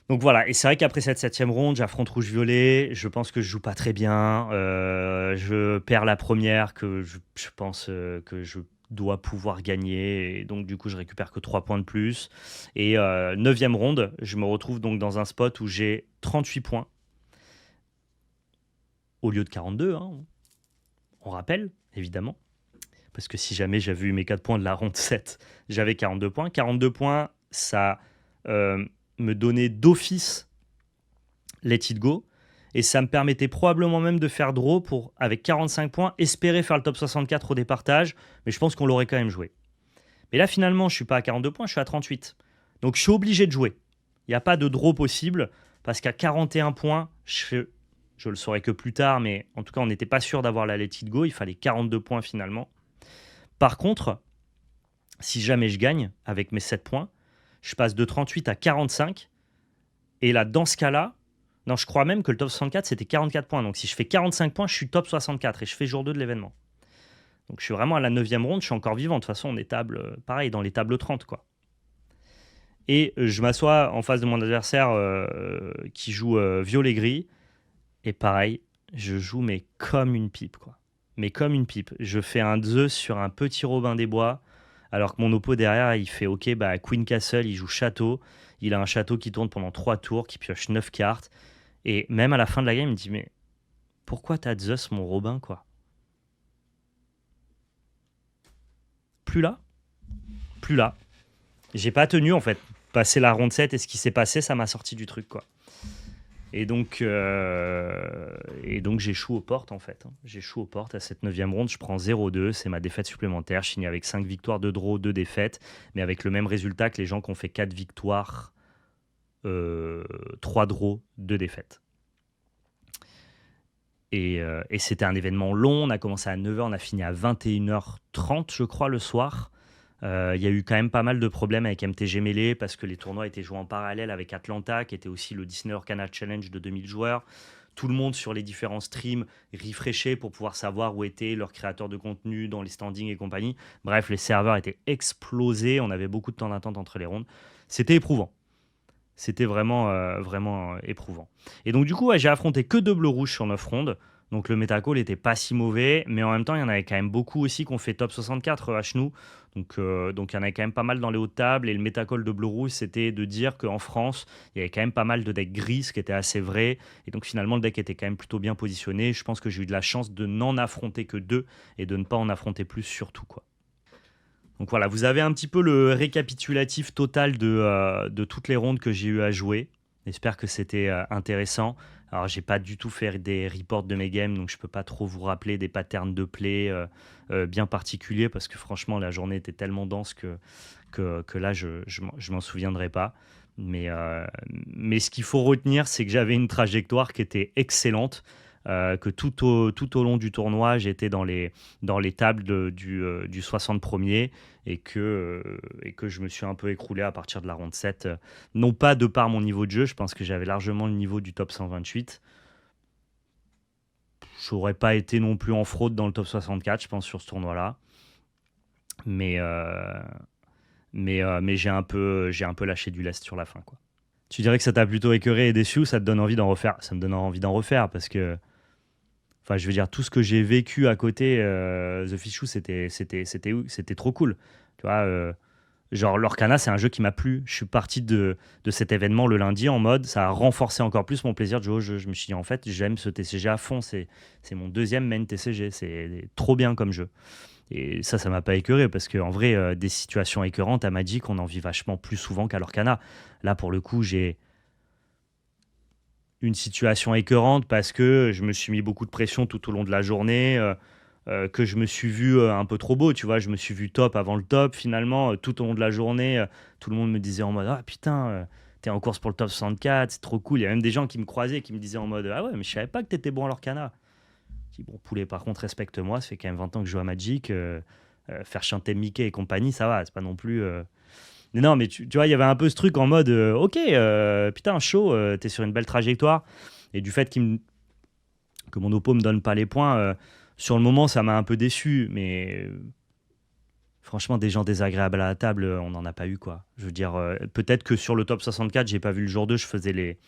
Donc voilà, et c'est vrai qu'après cette 7e ronde, j'affronte rouge-violet, je pense que je joue pas très bien, je perds la première que je pense que je dois pouvoir gagner, et donc du coup je récupère que 3 points de plus. Et 9e ronde, je me retrouve donc dans un spot où j'ai 38 points, au lieu de 42, hein, on rappelle, évidemment, parce que si jamais j'avais eu mes 4 points de la ronde 7, j'avais 42 points. 42 points, ça me donnait d'office Let It Go. Et ça me permettait probablement même de faire draw pour, avec 45 points, espérer faire le top 64 au départage. Mais je pense qu'on l'aurait quand même joué. Mais là, finalement, je ne suis pas à 42 points, je suis à 38. Donc je suis obligé de jouer. Il n'y a pas de draw possible parce qu'à 41 points, je le saurai que plus tard, mais en tout cas, on n'était pas sûr d'avoir la Let It Go. Il fallait 42 points finalement. Par contre, si jamais je gagne avec mes 7 points, je passe de 38 à 45. Et là, dans ce cas-là, non, je crois même que le top 64, c'était 44 points. Donc si je fais 45 points, je suis top 64 et je fais jour 2 de l'événement. Donc je suis vraiment à la 9e ronde, je suis encore vivant. De toute façon, on est pareil, dans les tables 30, quoi. Et je m'assois en face de mon adversaire qui joue violet-gris. Et pareil, je joue mais comme une pipe, quoi. Mais comme une pipe. Je fais un Zeus sur un petit Robin des Bois, alors que mon oppo derrière, il fait OK, bah Queen Castle, il joue château. Il a un château qui tourne pendant 3 tours, qui pioche 9 cartes. Et même à la fin de la game, il me dit, mais pourquoi t'as Zeus, mon Robin, quoi? Plus là. Plus là. J'ai pas tenu, en fait. Passer la ronde 7 et ce qui s'est passé, ça m'a sorti du truc, quoi. Et donc j'échoue aux portes, en fait. J'échoue aux portes à cette 9e ronde. Je prends 0-2. C'est ma défaite supplémentaire. Je finis avec 5 victoires de draw, 2 défaites. Mais avec le même résultat que les gens qui ont fait 4 victoires, 3 draws, 2 défaites. Et c'était un événement long. On a commencé à 9h, on a fini à 21h30, je crois, le soir. Il y a eu quand même pas mal de problèmes avec MTG Melee parce que les tournois étaient joués en parallèle avec Atlanta, qui était aussi le Disney Arcana Challenge de 2000 joueurs. Tout le monde sur les différents streams refreshait pour pouvoir savoir où étaient leurs créateurs de contenu dans les standings et compagnie. Bref, les serveurs étaient explosés. On avait beaucoup de temps d'attente entre les rondes. C'était éprouvant. C'était vraiment éprouvant. Et donc, du coup, ouais, j'ai affronté que 2 bleus rouges sur 9 rondes. Donc, le métacall n'était pas si mauvais. Mais en même temps, il y en avait quand même beaucoup aussi qui ont fait top 64 Hnou. Donc, il y en avait quand même pas mal dans les hautes tables. Et le métacall de bleu rouge, c'était de dire qu'en France, il y avait quand même pas mal de decks gris, ce qui était assez vrai. Et donc, finalement, le deck était quand même plutôt bien positionné. Je pense que j'ai eu de la chance de n'en affronter que 2 et de ne pas en affronter plus, surtout, quoi. Donc voilà, vous avez un petit peu le récapitulatif total de toutes les rondes que j'ai eu à jouer. J'espère que c'était intéressant. Alors, j'ai pas du tout fait des reports de mes games, donc je peux pas trop vous rappeler des patterns de play bien particuliers, parce que franchement, la journée était tellement dense que là, je m'en souviendrai pas. Mais ce qu'il faut retenir, c'est que j'avais une trajectoire qui était excellente. Que tout au long du tournoi, j'étais dans les tables du 60 et que je me suis un peu écroulé à partir de la ronde 7. Non pas de par mon niveau de jeu, je pense que j'avais largement le niveau du top 128. Je n'aurais pas été non plus en fraude dans le top 64, je pense, sur ce tournoi-là. Mais, mais j'ai un peu lâché du lest sur la fin, quoi. Tu dirais que ça t'a plutôt écœuré et déçu ou ça te donne envie d'en refaire? Ça me donne envie d'en refaire parce que, enfin, je veux dire, tout ce que j'ai vécu à côté, The Fichou, c'était trop cool. Tu vois, genre, Lorcana, c'est un jeu qui m'a plu. Je suis parti de cet événement le lundi en mode, ça a renforcé encore plus mon plaisir de jouer au jeu. Je me suis dit, en fait, j'aime ce TCG à fond. C'est mon deuxième main TCG. C'est trop bien comme jeu. Et ça m'a pas écœuré parce qu'en vrai, des situations écœurantes à Magic, on en vit vachement plus souvent qu'à Lorcana. Là, pour le coup, j'ai une situation écœurante parce que je me suis mis beaucoup de pression tout au long de la journée, que je me suis vu un peu trop beau, tu vois, je me suis vu top avant le top finalement, tout au long de la journée, tout le monde me disait en mode ah putain, t'es en course pour le top 64, c'est trop cool. Il y a même des gens qui me croisaient qui me disaient en mode ah ouais, mais je savais pas que t'étais bon à l'Orcana. Je dis bon, poulet, par contre, respecte-moi, ça fait quand même 20 ans que je joue à Magic, faire chanter Mickey et compagnie, ça va, c'est pas non plus. Mais non, mais tu vois, il y avait un peu ce truc en mode ok, putain, chaud, t'es sur une belle trajectoire. Et du fait que mon oppo me donne pas les points, sur le moment, ça m'a un peu déçu. Mais franchement, des gens désagréables à la table, on n'en a pas eu, quoi. Je veux dire, peut-être que sur le top 64, j'ai pas vu le jour 2, je faisais les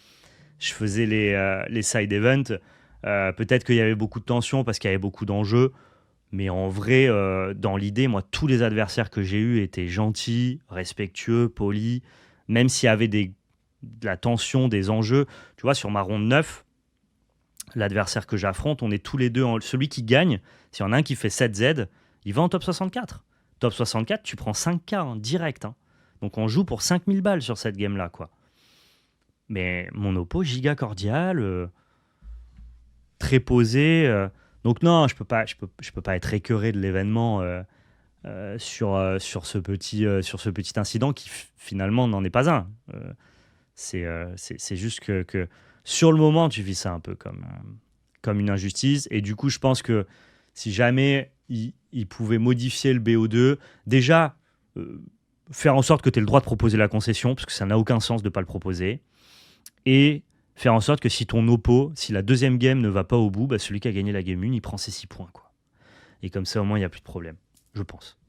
side events. Peut-être qu'il y avait beaucoup de tension parce qu'il y avait beaucoup d'enjeux. Mais en vrai, dans l'idée, moi, tous les adversaires que j'ai eus étaient gentils, respectueux, polis, même s'il y avait de la tension, des enjeux. Tu vois, sur ma ronde 9, l'adversaire que j'affronte, on est tous les deux. Celui qui gagne, s'il y en a un qui fait 7Z, il va en top 64. Top 64, tu prends 5K direct. Hein. Donc on joue pour 5000 balles sur cette game-là, quoi. Mais mon oppo, giga cordial, très posé. Donc non, je peux pas être écœuré de l'événement sur ce petit incident qui finalement n'en est pas un. C'est juste que sur le moment, tu vis ça un peu comme une injustice. Et du coup, je pense que si jamais il pouvait modifier le BO2, déjà, faire en sorte que tu aies le droit de proposer la concession, parce que ça n'a aucun sens de ne pas le proposer. Et faire en sorte que si ton oppo, si la deuxième game ne va pas au bout, bah celui qui a gagné la game 1, il prend ses 6 points, quoi. Et comme ça, au moins, il n'y a plus de problème. Je pense.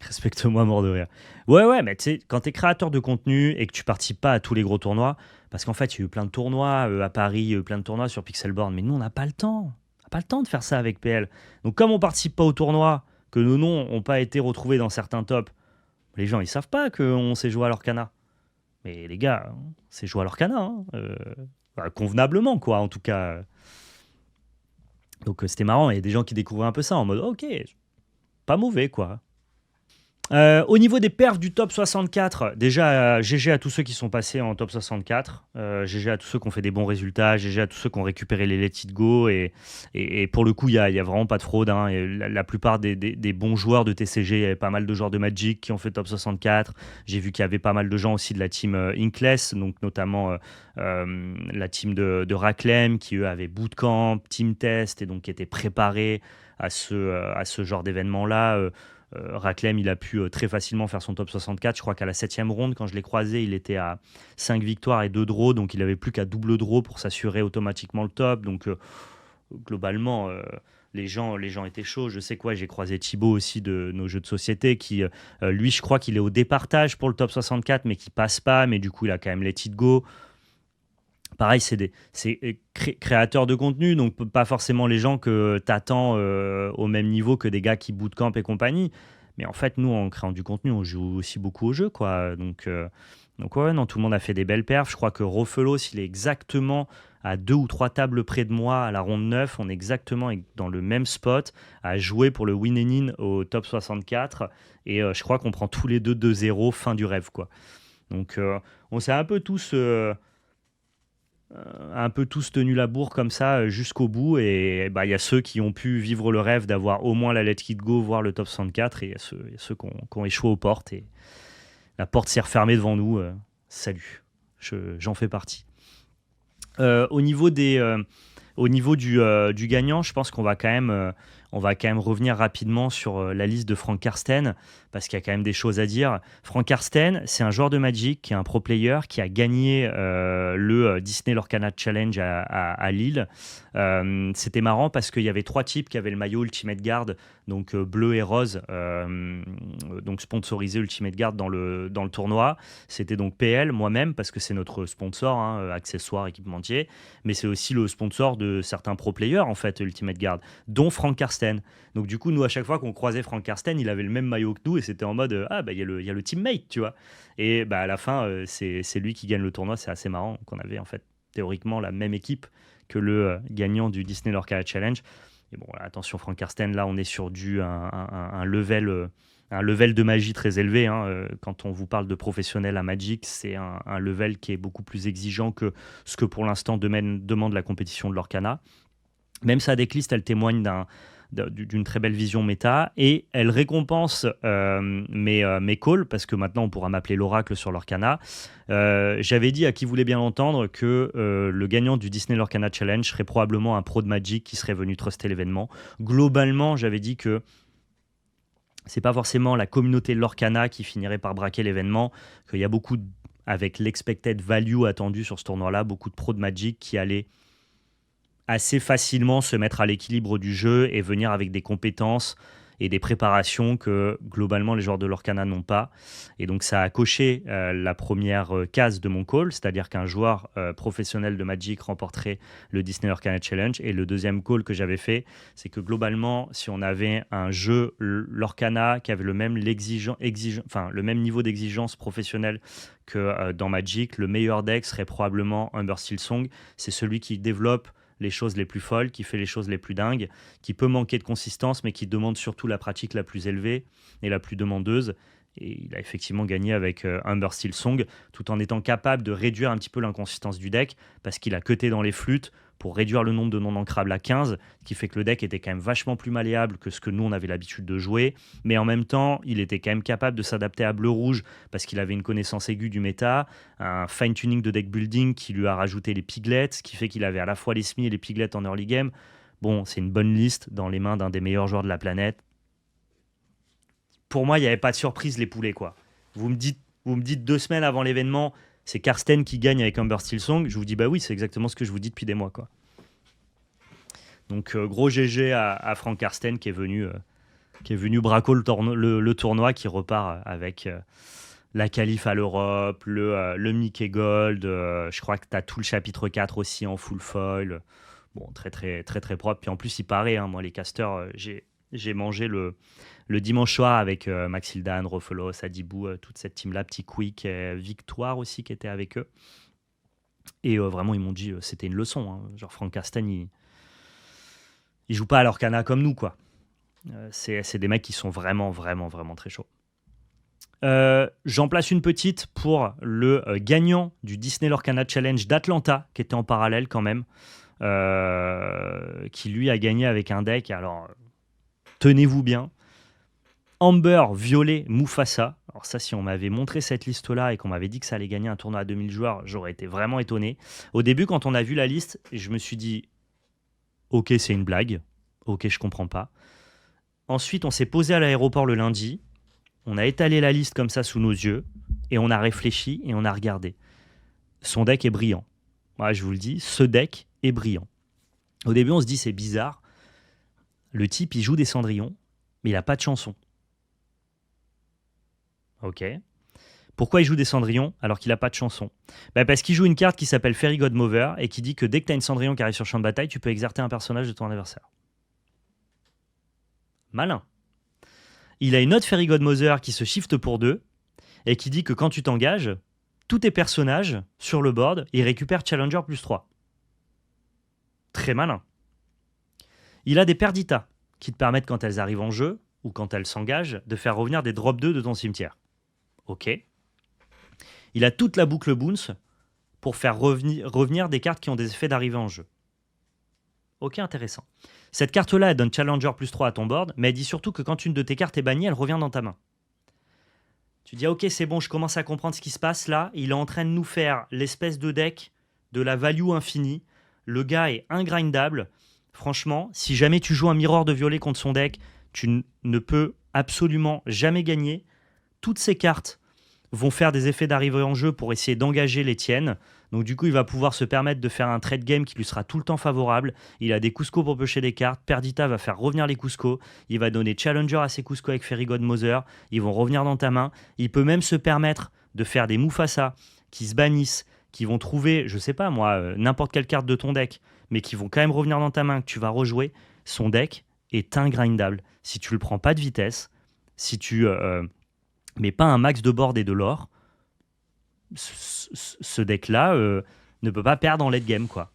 Respecte-moi, mort de rire. Ouais, ouais, mais tu sais, quand tu es créateur de contenu et que tu participes pas à tous les gros tournois, parce qu'en fait, il y a eu plein de tournois à Paris, il y a eu plein de tournois sur Pixelborn, mais nous, on n'a pas le temps. On n'a pas le temps de faire ça avec PL. Donc, comme on participe pas au tournoi, que nos noms n'ont pas été retrouvés dans certains tops, les gens, ils savent pas qu'on sait jouer à l'Orcana. Mais les gars, c'est jouer à l'Orcana. Hein. Bah, convenablement, quoi, en tout cas. Donc, c'était marrant. Il y a des gens qui découvraient un peu ça en mode, ok, pas mauvais, quoi. Au niveau des perfs du top 64, déjà GG à tous ceux qui sont passés en top 64, GG à tous ceux qui ont fait des bons résultats, GG à tous ceux qui ont récupéré les Let It Go et pour le coup il y a vraiment pas de fraude. Hein. Et la plupart des bons joueurs de TCG, il y avait pas mal de joueurs de Magic qui ont fait top 64. J'ai vu qu'il y avait pas mal de gens aussi de la team Inkless, donc notamment la team de Raclem qui eux avaient bootcamp, team test et donc qui étaient préparés à ce genre d'événement là. Raclem, il a pu très facilement faire son top 64. Je crois qu'à la 7e ronde, quand je l'ai croisé, il était à 5 victoires et 2 draws. Donc, il n'avait plus qu'à double draw pour s'assurer automatiquement le top. Donc, globalement, les gens étaient chauds. Je sais quoi, j'ai croisé Thibaut aussi de nos jeux de société qui, lui, je crois qu'il est au départage pour le top 64, mais qui passe pas. Mais du coup, il a quand même let it go. Pareil, c'est créateurs de contenu, donc pas forcément les gens que tu attends au même niveau que des gars qui bootcamp et compagnie. Mais en fait, nous, en créant du contenu, on joue aussi beaucoup au jeu, quoi. Donc ouais, non, tout le monde a fait des belles perfs. Je crois que Rofelos, il est exactement à 2 ou 3 tables près de moi à la ronde 9. On est exactement dans le même spot à jouer pour le win-in au top 64. Et je crois qu'on prend tous les deux 2-0, fin du rêve, quoi. Donc on s'est un peu tous tenu la bourre comme ça jusqu'au bout et bah, il y a ceux qui ont pu vivre le rêve d'avoir au moins la Let It Go, voire le top 64 et il y a ceux qui ont échoué aux portes et la porte s'est refermée devant nous. Salut, j'en fais partie. Au niveau du gagnant, je pense qu'on va quand même on va quand même revenir rapidement sur la liste de Frank Karsten, parce qu'il y a quand même des choses à dire. Frank Karsten, c'est un joueur de Magic qui est un pro player, qui a gagné le Disney Lorcana Challenge à Lille. C'était marrant parce qu'il y avait 3 types qui avaient le maillot Ultimate Guard, donc bleu et rose, donc sponsorisé Ultimate Guard dans le tournoi. C'était donc PL, moi-même, parce que c'est notre sponsor, hein, accessoire, équipementier, mais c'est aussi le sponsor de certains pro players, en fait, Ultimate Guard, dont Frank Karsten. Donc du coup, nous, à chaque fois qu'on croisait Frank Karsten, il avait le même maillot que nous, et c'était en mode, ah, bah, il y a le teammate, tu vois. Et bah, à la fin, c'est lui qui gagne le tournoi. C'est assez marrant qu'on avait, en fait, théoriquement, la même équipe que le gagnant du Disney Lorca Challenge. Et bon, voilà, attention, Frank Karsten, là, on est sur un level de magie très élevé, hein. Quand on vous parle de professionnel à Magic, c'est un level qui est beaucoup plus exigeant que ce que pour l'instant demande la compétition de l'Orcana. Même sa decklist, elle témoigne d'une très belle vision méta, et elle récompense mes calls, parce que maintenant on pourra m'appeler l'oracle sur l'Orcana. J'avais dit à qui voulait bien l'entendre que le gagnant du Disney Lorcana Challenge serait probablement un pro de Magic qui serait venu truster l'événement. Globalement, j'avais dit que c'est pas forcément la communauté de l'Orcana qui finirait par braquer l'événement, qu'il y a beaucoup, avec l'expected value attendu sur ce tournoi-là, beaucoup de pros de Magic qui allaient assez facilement se mettre à l'équilibre du jeu et venir avec des compétences et des préparations que globalement les joueurs de l'Orcana n'ont pas. Et donc ça a coché la première case de mon call, c'est-à-dire qu'un joueur professionnel de Magic remporterait le Disney Lorcana Challenge. Et le deuxième call que j'avais fait, c'est que globalement, si on avait un jeu l'Orcana qui avait le même niveau d'exigence professionnelle que dans Magic, le meilleur deck serait probablement Humber Silsong. C'est celui qui développe les choses les plus folles, qui fait les choses les plus dingues, qui peut manquer de consistance, mais qui demande surtout la pratique la plus élevée et la plus demandeuse. Et il a effectivement gagné avec Humber Silsong, tout en étant capable de réduire un petit peu l'inconsistance du deck, parce qu'il a cuté dans les flûtes pour réduire le nombre de non-ancrables à 15, ce qui fait que le deck était quand même vachement plus malléable que ce que nous, on avait l'habitude de jouer. Mais en même temps, il était quand même capable de s'adapter à bleu-rouge, parce qu'il avait une connaissance aiguë du méta, un fine-tuning de deck building qui lui a rajouté les piglets, ce qui fait qu'il avait à la fois les SMI et les piglets en early game. Bon, c'est une bonne liste dans les mains d'un des meilleurs joueurs de la planète. Pour moi, il n'y avait pas de surprise, les poulets, quoi. Vous me dites 2 semaines avant l'événement, c'est Karsten qui gagne avec Humber Silsong. Je vous dis, bah oui, c'est exactement ce que je vous dis depuis des mois, quoi. Donc, gros GG à Frank Karsten qui est venu braco le tournoi, qui repart avec la qualif à l'Europe, le Mickey Gold. Je crois que tu as tout le chapitre 4 aussi en full foil. Bon, très, très, très, très propre. Puis en plus, il paraît, hein, moi, les casters, j'ai mangé le dimanche soir avec Maxildan, Rofelos, Adibou, toute cette team-là, Petit Quick, Victoire aussi qui était avec eux. Et vraiment, ils m'ont dit c'était une leçon, hein. Genre, Frank Karsten, il joue pas à l'Orcana comme nous, quoi. C'est des mecs qui sont vraiment, vraiment, vraiment très chauds. J'en place une petite pour le gagnant du Disney Lorcana Challenge d'Atlanta, qui était en parallèle quand même, qui lui a gagné avec un deck. Alors, tenez-vous bien. Amber, Violet, Mufasa. Alors ça, si on m'avait montré cette liste-là et qu'on m'avait dit que ça allait gagner un tournoi à 2000 joueurs, j'aurais été vraiment étonné. Au début, quand on a vu la liste, je me suis dit « Ok, c'est une blague. Ok, je comprends pas. » Ensuite, on s'est posé à l'aéroport le lundi. On a étalé la liste comme ça sous nos yeux et on a réfléchi et on a regardé. Son deck est brillant. Ouais, je vous le dis, ce deck est brillant. Au début, on se dit « C'est bizarre. Le type, il joue des Cendrillons, mais il n'a pas de chanson. » Ok. Pourquoi il joue des Cendrillons alors qu'il n'a pas de chanson? Parce qu'il joue une carte qui s'appelle Fairy Godmother et qui dit que dès que tu as une Cendrillon qui arrive sur le champ de bataille, tu peux exercer un personnage de ton adversaire. Malin. Il a une autre Fairy Godmother qui se shift pour 2 et qui dit que quand tu t'engages, tous tes personnages sur le board, ils récupèrent Challenger +3. Très malin. Il a des Perdita qui te permettent, quand elles arrivent en jeu ou quand elles s'engagent, de faire revenir des drop 2 de ton cimetière. Ok. Il a toute la boucle Bounce pour faire revenir des cartes qui ont des effets d'arrivée en jeu. Ok, intéressant. Cette carte-là, elle donne Challenger +3 à ton board, mais elle dit surtout que quand une de tes cartes est bannie, elle revient dans ta main. Tu dis, ok, c'est bon, je commence à comprendre ce qui se passe là. Il est en train de nous faire l'espèce de deck de la value infinie. Le gars est ingrindable. Franchement, si jamais tu joues un Mirror de Violet contre son deck, ne peux absolument jamais gagner. Toutes ces cartes vont faire des effets d'arrivée en jeu pour essayer d'engager les tiennes. Donc du coup, il va pouvoir se permettre de faire un trade game qui lui sera tout le temps favorable. Il a des Cusco pour piocher des cartes. Perdita va faire revenir les Cusco. Il va donner Challenger à ses Cusco avec Fairy Godmother. Ils vont revenir dans ta main. Il peut même se permettre de faire des Mufasa qui se bannissent, qui vont trouver, je sais pas moi, n'importe quelle carte de ton deck, mais qui vont quand même revenir dans ta main, que tu vas rejouer. Son deck est ingrindable. Si tu le prends pas de vitesse, si tu mets pas un max de board et de l'or, ce deck-là ne peut pas perdre en late game, quoi.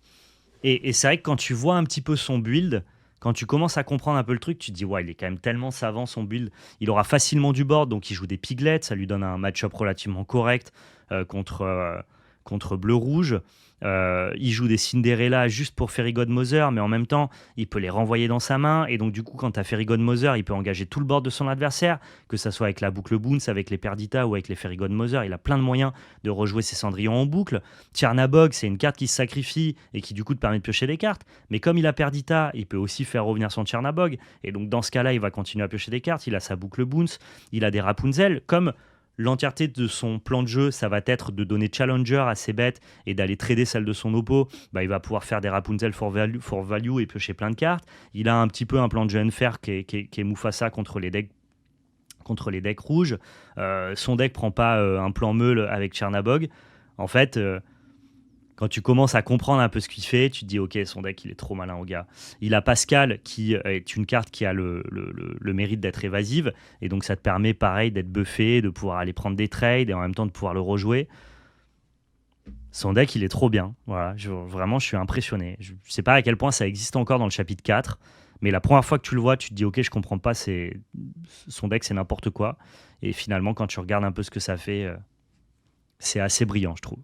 Et c'est vrai que quand tu vois un petit peu son build, quand tu commences à comprendre un peu le truc, tu te dis, ouais, il est quand même tellement savant son build. Il aura facilement du board, donc il joue des piglets, ça lui donne un match-up relativement correct contre bleu-rouge. Il joue des Cinderella juste pour Fairy Godmother, mais en même temps, il peut les renvoyer dans sa main. Et donc, du coup, quand tu as Fairy Godmother, il peut engager tout le board de son adversaire, que ça soit avec la boucle Boons, avec les Perdita ou avec les Fairy Godmother. Il a plein de moyens de rejouer ses Cendrillon en boucle. Tchernabog, c'est une carte qui se sacrifie et qui, du coup, te permet de piocher des cartes. Mais comme il a Perdita, il peut aussi faire revenir son Tchernabog. Et donc, dans ce cas-là, il va continuer à piocher des cartes. Il a sa boucle Boons, il a des Rapunzel. Comme l'entièreté de son plan de jeu, ça va être de donner Challenger à ses bêtes et d'aller trader celle de son oppo. Bah, il va pouvoir faire des Rapunzel for value et piocher plein de cartes. Il a un petit peu un plan de jeu unfair qui est Mufasa contre les decks rouges. Son deck prend pas un plan meule avec Chernabog. En fait, quand tu commences à comprendre un peu ce qu'il fait, tu te dis, ok, son deck, il est trop malin, au gars. Il a Pascal, qui est une carte qui a le mérite d'être évasive, et donc ça te permet, pareil, d'être buffé, de pouvoir aller prendre des trades, et en même temps de pouvoir le rejouer. Son deck, il est trop bien. Voilà, vraiment, je suis impressionné. Je ne sais pas à quel point ça existe encore dans le chapitre 4, mais la première fois que tu le vois, tu te dis, ok, je comprends pas, son deck, c'est n'importe quoi. Et finalement, quand tu regardes un peu ce que ça fait, c'est assez brillant, je trouve.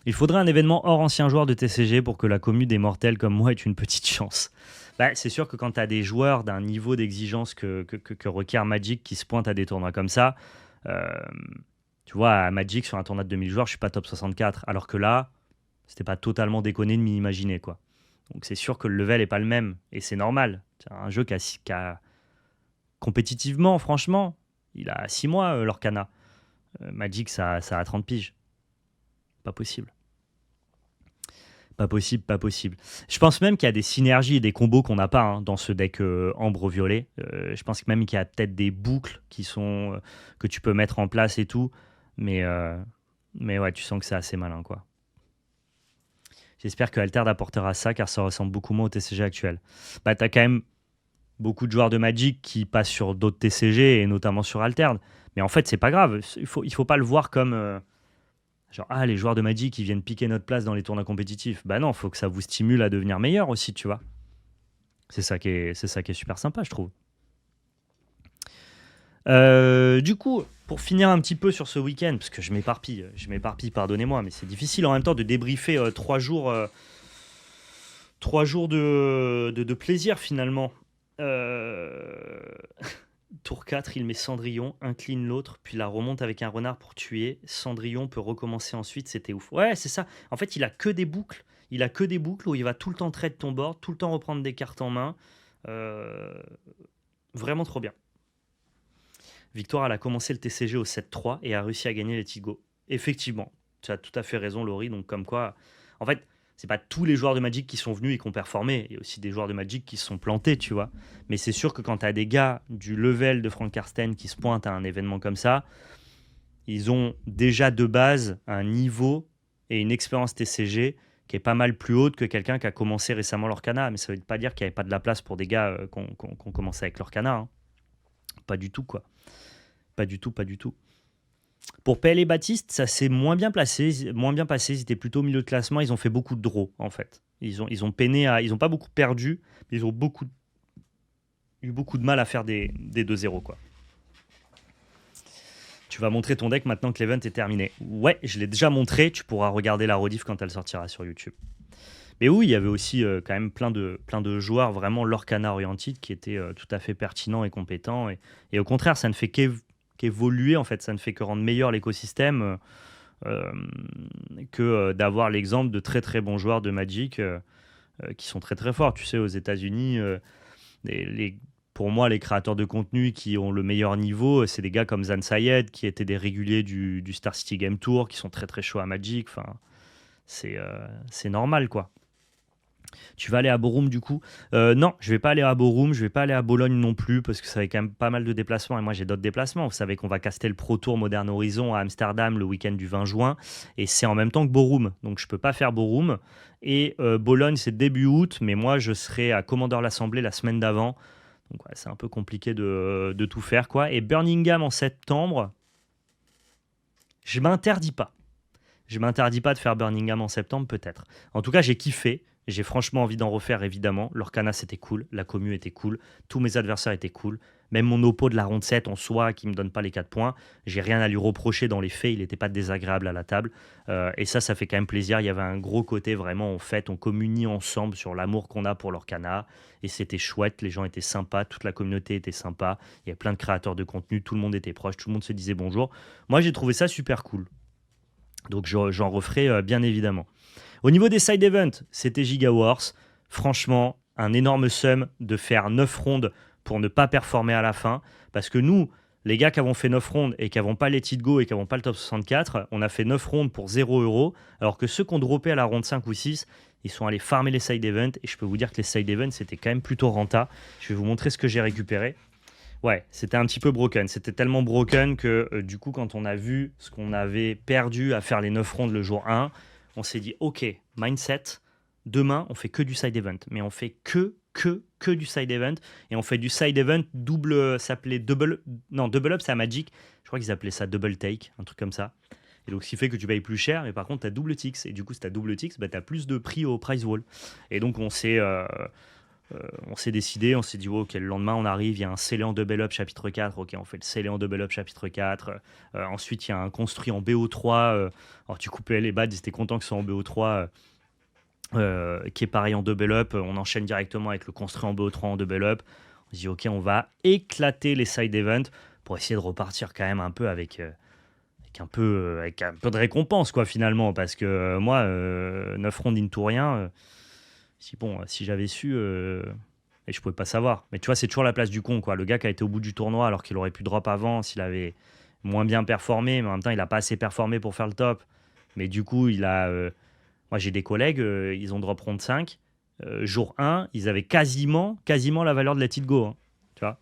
Il faudrait un événement hors ancien joueur de TCG pour que la commu des mortels comme moi ait une petite chance. Bah, c'est sûr que quand tu as des joueurs d'un niveau d'exigence que requiert Magic qui se pointent à des tournois comme ça, euh, tu vois, à Magic, sur un tournoi de 2000 joueurs, je suis pas top 64. Alors que là, c'était pas totalement déconné de m'imaginer, quoi. Donc c'est sûr que le level est pas le même. Et c'est normal. C'est un jeu qui a compétitivement, franchement, il a 6 mois, l'Orcana. Magic, ça a 30 piges. Pas possible. Pas possible, pas possible. Je pense même qu'il y a des synergies et des combos qu'on n'a pas dans ce deck ambre-violet. Je pense même qu'il y a peut-être des boucles que tu peux mettre en place et tout. Mais ouais, tu sens que c'est assez malin, quoi. J'espère que Alterd apportera ça, car ça ressemble beaucoup moins au TCG actuel. Bah, t'as quand même beaucoup de joueurs de Magic qui passent sur d'autres TCG, et notamment sur Alterd. Mais en fait, c'est pas grave. Il faut pas le voir comme... genre, les joueurs de Magic, ils viennent piquer notre place dans les tournois compétitifs. Bah non, faut que ça vous stimule à devenir meilleur aussi, tu vois. C'est ça qui est super sympa, je trouve. Du coup, pour finir un petit peu sur ce week-end, parce que je m'éparpille, pardonnez-moi, mais c'est difficile en même temps de débriefer 3 jours, 3 jours de plaisir finalement. Tour 4, il met Cendrillon, incline l'autre, puis la remonte avec un renard pour tuer. Cendrillon peut recommencer ensuite, c'était ouf. Ouais, c'est ça. En fait, il a que des boucles. Il a que des boucles où il va tout le temps trade ton board, tout le temps reprendre des cartes en main. Vraiment trop bien. Victoire, elle a commencé le TCG au 7-3 et a réussi à gagner les Tigo. Effectivement, tu as tout à fait raison, Laurie. Donc, comme quoi, en fait, c'est pas tous les joueurs de Magic qui sont venus et qui ont performé. Il y a aussi des joueurs de Magic qui se sont plantés, tu vois. Mais c'est sûr que quand tu as des gars du level de Frank Karsten qui se pointent à un événement comme ça, ils ont déjà de base un niveau et une expérience TCG qui est pas mal plus haute que quelqu'un qui a commencé récemment l'Orcana. Mais ça veut pas dire qu'il n'y avait pas de la place pour des gars qui ont commencé avec l'Orcana. Hein. Pas du tout, quoi. Pas du tout, pas du tout. Pour PL et Baptiste, ça s'est moins bien passé. Ils étaient plutôt au milieu de classement. Ils ont fait beaucoup de draws, en fait. Ils ont peiné ils ont pas beaucoup perdu, mais ils ont eu beaucoup de mal à faire des 2-0, quoi. Tu vas montrer ton deck maintenant que l'event est terminé. Ouais, je l'ai déjà montré. Tu pourras regarder la rediff quand elle sortira sur YouTube. Mais oui, il y avait aussi quand même plein de joueurs vraiment l'Orcana oriented qui étaient tout à fait pertinents et compétents. Et au contraire, ça ne fait qu'évoluer, en fait. Ça ne fait que rendre meilleur l'écosystème. euh, que d'avoir l'exemple de très très bons joueurs de Magic qui sont très très forts. Tu sais, aux États-Unis, pour moi, les créateurs de contenu qui ont le meilleur niveau, c'est des gars comme Zan Sayed, qui étaient des réguliers du Star City Game Tour, qui sont très très chauds à Magic. Enfin, c'est normal, quoi. Tu vas aller à Borum du coup? Non, je vais pas aller à Borum, je vais pas aller à Bologne non plus parce que ça avait quand même pas mal de déplacements et moi j'ai d'autres déplacements. Vous savez qu'on va caster le Pro Tour Modern Horizon à Amsterdam le week-end du 20 juin et c'est en même temps que Borum, donc je peux pas faire Borum. Et Bologne c'est début août, mais moi je serai à Commandeur l'Assemblée la semaine d'avant, donc ouais, c'est un peu compliqué de tout faire quoi. Et Birmingham en septembre, je m'interdis pas. Je m'interdis pas de faire Birmingham en septembre, peut-être. En tout cas, j'ai kiffé. J'ai franchement envie d'en refaire, évidemment. L'Orcana, c'était cool. La commu était cool. Tous mes adversaires étaient cool. Même mon oppo de la ronde 7 en soi, qui me donne pas les 4 points, j'ai rien à lui reprocher dans les faits. Il n'était pas désagréable à la table. Et ça fait quand même plaisir. Il y avait un gros côté vraiment, en fait, on communie ensemble sur l'amour qu'on a pour l'Orcana. Et c'était chouette. Les gens étaient sympas. Toute la communauté était sympa. Il y a plein de créateurs de contenu. Tout le monde était proche. Tout le monde se disait bonjour. Moi, j'ai trouvé ça super cool. Donc j'en referai bien évidemment. Au niveau des side events, c'était Giga Wars. Franchement, un énorme sum de faire 9 rondes pour ne pas performer à la fin. Parce que nous, les gars qui avons fait 9 rondes et qui n'avons pas les It Go et qui n'avons pas le top 64, on a fait 9 rondes pour 0 €. Alors que ceux qui ont droppé à la ronde 5 ou 6, ils sont allés farmer les side events. Et je peux vous dire que les side events, c'était quand même plutôt renta. Je vais vous montrer ce que j'ai récupéré. Ouais, c'était un petit peu broken. C'était tellement broken que du coup, quand on a vu ce qu'on avait perdu à faire les 9 rondes le jour 1, on s'est dit, ok, mindset, demain, on fait que du side event. Mais on fait que du side event. Et on fait du side event double, ça s'appelait double, non, double up, c'est à Magic. Je crois qu'ils appelaient ça double take, un truc comme ça. Et donc, ce qui fait que tu payes plus cher, mais par contre, tu as double ticks. Et du coup, si tu as double ticks, bah, tu as plus de prix au prize wall. Et donc, on s'est décidé, on s'est dit, ok, le lendemain on arrive, il y a un scellé en double up chapitre 4, ok, on fait le scellé en double up chapitre 4. Ensuite, il y a un construit en BO3. Alors, tu coupais les badges, ils étaient contents que ce soit en BO3, qui est pareil en double up. On enchaîne directement avec le construit en BO3 en double up. On se dit, ok, on va éclater les side events pour essayer de repartir quand même un peu avec avec un peu de récompense, quoi, finalement. Parce que moi, 9 rondes into rien. Si j'avais su, et je pouvais pas savoir. Mais tu vois, c'est toujours la place du con, quoi. Le gars qui a été au bout du tournoi alors qu'il aurait pu drop avant s'il avait moins bien performé, mais en même temps, il a pas assez performé pour faire le top. Mais du coup, moi, j'ai des collègues, ils ont drop round 5. Jour 1, ils avaient quasiment la valeur de la It Go, hein. Tu vois.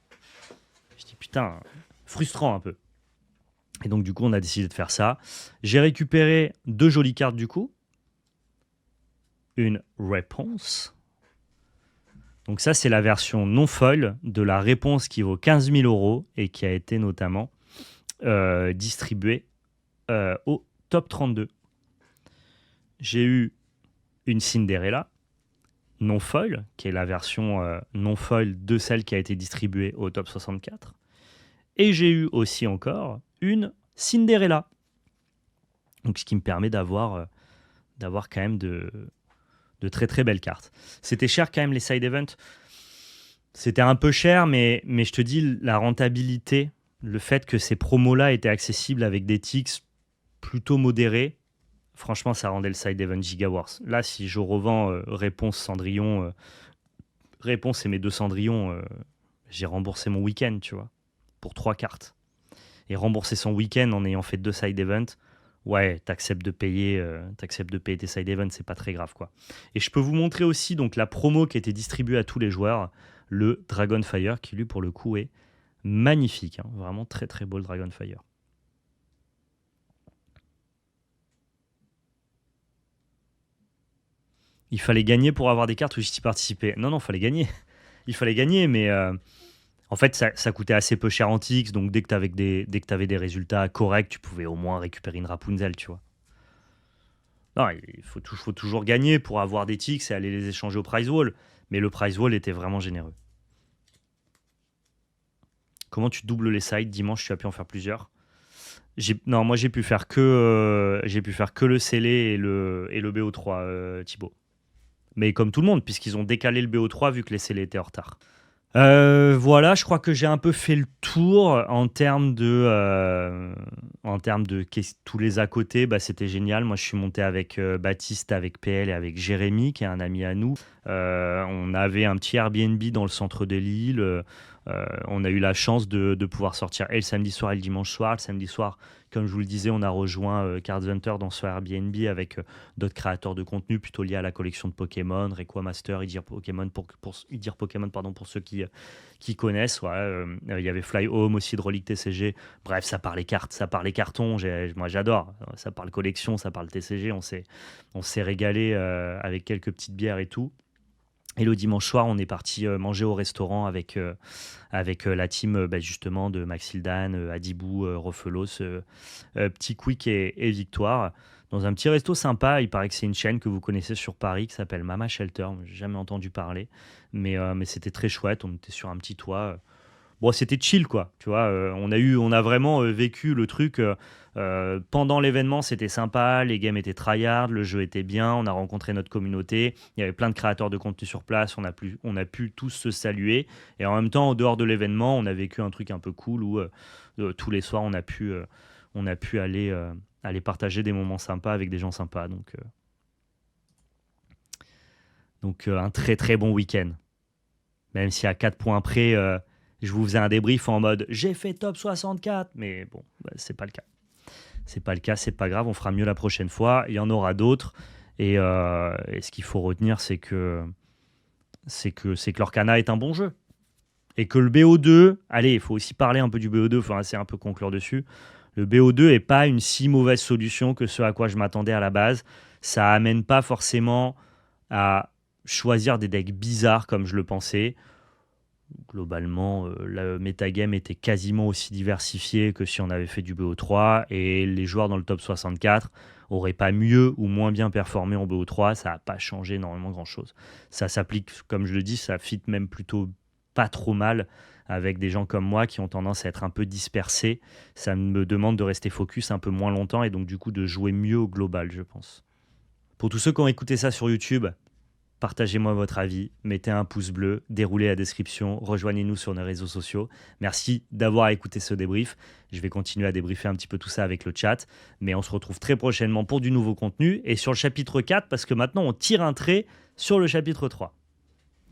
Je dis, putain, frustrant un peu. Et donc, du coup, on a décidé de faire ça. J'ai récupéré 2 jolies cartes, du coup. Une réponse. Donc ça, c'est la version non foil de la réponse qui vaut 15 000 € et qui a été notamment distribuée au top 32. J'ai eu une Cinderella non foil, qui est la version non foil de celle qui a été distribuée au top 64. Et j'ai eu aussi encore une Cinderella. Donc ce qui me permet d'avoir quand même de très très belles cartes. C'était cher quand même les side events. C'était un peu cher, mais je te dis, la rentabilité, le fait que ces promos-là étaient accessibles avec des ticks plutôt modérés, franchement, ça rendait le side event Giga Wars. Là, si je revends Réponse Cendrillon, Réponse et mes 2 Cendrillons, j'ai remboursé mon week-end, tu vois, pour 3 cartes. Et rembourser son week-end en ayant fait 2 side events, ouais, t'acceptes de payer tes side events, c'est pas très grave, quoi. Et je peux vous montrer aussi donc la promo qui a été distribuée à tous les joueurs, le Dragonfire, qui lui pour le coup est magnifique, hein. Vraiment très très beau le Dragonfire. Il fallait gagner pour avoir des cartes ou juste y participer. Non, il fallait gagner. Il fallait gagner, mais en fait, ça coûtait assez peu cher en Tix, donc dès que tu avais des résultats corrects, tu pouvais au moins récupérer une Rapunzel, tu vois. Non, il faut toujours gagner pour avoir des Tix et aller les échanger au prize wall. Mais le prize wall était vraiment généreux. Comment tu doubles les sides? Dimanche, tu as pu en faire plusieurs. Non, moi j'ai pu faire que le scellé et le BO3, Thibaut. Mais comme tout le monde, puisqu'ils ont décalé le BO3 vu que les scellés étaient en retard. Voilà, je crois que j'ai un peu fait le tour en termes de tous les à côté, bah, c'était génial. Moi, je suis monté avec Baptiste, avec PL et avec Jérémy, qui est un ami à nous. On avait un petit Airbnb dans le centre de Lille. On a eu la chance de pouvoir sortir et le samedi soir et le dimanche soir. Le samedi soir, comme je vous le disais, on a rejoint Cards Hunter dans ce Airbnb avec d'autres créateurs de contenu plutôt liés à la collection de Pokémon, Requa Master, Idir Pokémon Idir Pokémon pardon, pour ceux qui connaissent. Ouais, il y avait Fly Home aussi, Hydraulique TCG. Bref, ça parle les cartes, ça parle les cartons. Moi, j'adore. Ça parle collection, ça parle TCG. On s'est régalé avec quelques petites bières et tout. Et le dimanche soir, on est parti manger au restaurant avec la team bah, justement de Maxildan, Adibou, Rofelos, Petit Quick et Victoire. Dans un petit resto sympa, il paraît que c'est une chaîne que vous connaissez sur Paris qui s'appelle Mama Shelter. J'ai jamais entendu parler, mais c'était très chouette. On était sur un petit toit. Bon, c'était chill, quoi. Tu vois, on a vraiment vécu le truc pendant l'événement. C'était sympa, les games étaient tryhard, le jeu était bien. On a rencontré notre communauté. Il y avait plein de créateurs de contenu sur place. On a pu tous se saluer. Et en même temps, en dehors de l'événement, on a vécu un truc un peu cool où tous les soirs, on a pu aller partager des moments sympas avec des gens sympas. Donc, un très très bon week-end. Même si à 4 points près, je vous faisais un débrief en mode j'ai fait top 64, mais bon, bah, c'est pas le cas. C'est pas le cas, c'est pas grave, on fera mieux la prochaine fois. Il y en aura d'autres. Et ce qu'il faut retenir, c'est que l'Orcana est un bon jeu. Et que le BO2, allez, il faut aussi parler un peu du BO2, il faut un peu conclure dessus. Le BO2 est pas une si mauvaise solution que ce à quoi je m'attendais à la base. Ça amène pas forcément à choisir des decks bizarres comme je le pensais. Globalement, le metagame était quasiment aussi diversifié que si on avait fait du BO3 et les joueurs dans le top 64 auraient pas mieux ou moins bien performé en BO3, ça n'a pas changé énormément grand-chose. Ça s'applique, comme je le dis, ça fit même plutôt pas trop mal avec des gens comme moi qui ont tendance à être un peu dispersés. Ça me demande de rester focus un peu moins longtemps et donc du coup de jouer mieux au global, je pense. Pour tous ceux qui ont écouté ça sur YouTube, partagez-moi votre avis, mettez un pouce bleu, déroulez la description, rejoignez-nous sur nos réseaux sociaux. Merci d'avoir écouté ce débrief. Je vais continuer à débriefer un petit peu tout ça avec le chat, mais on se retrouve très prochainement pour du nouveau contenu et sur le chapitre 4 parce que maintenant on tire un trait sur le chapitre 3.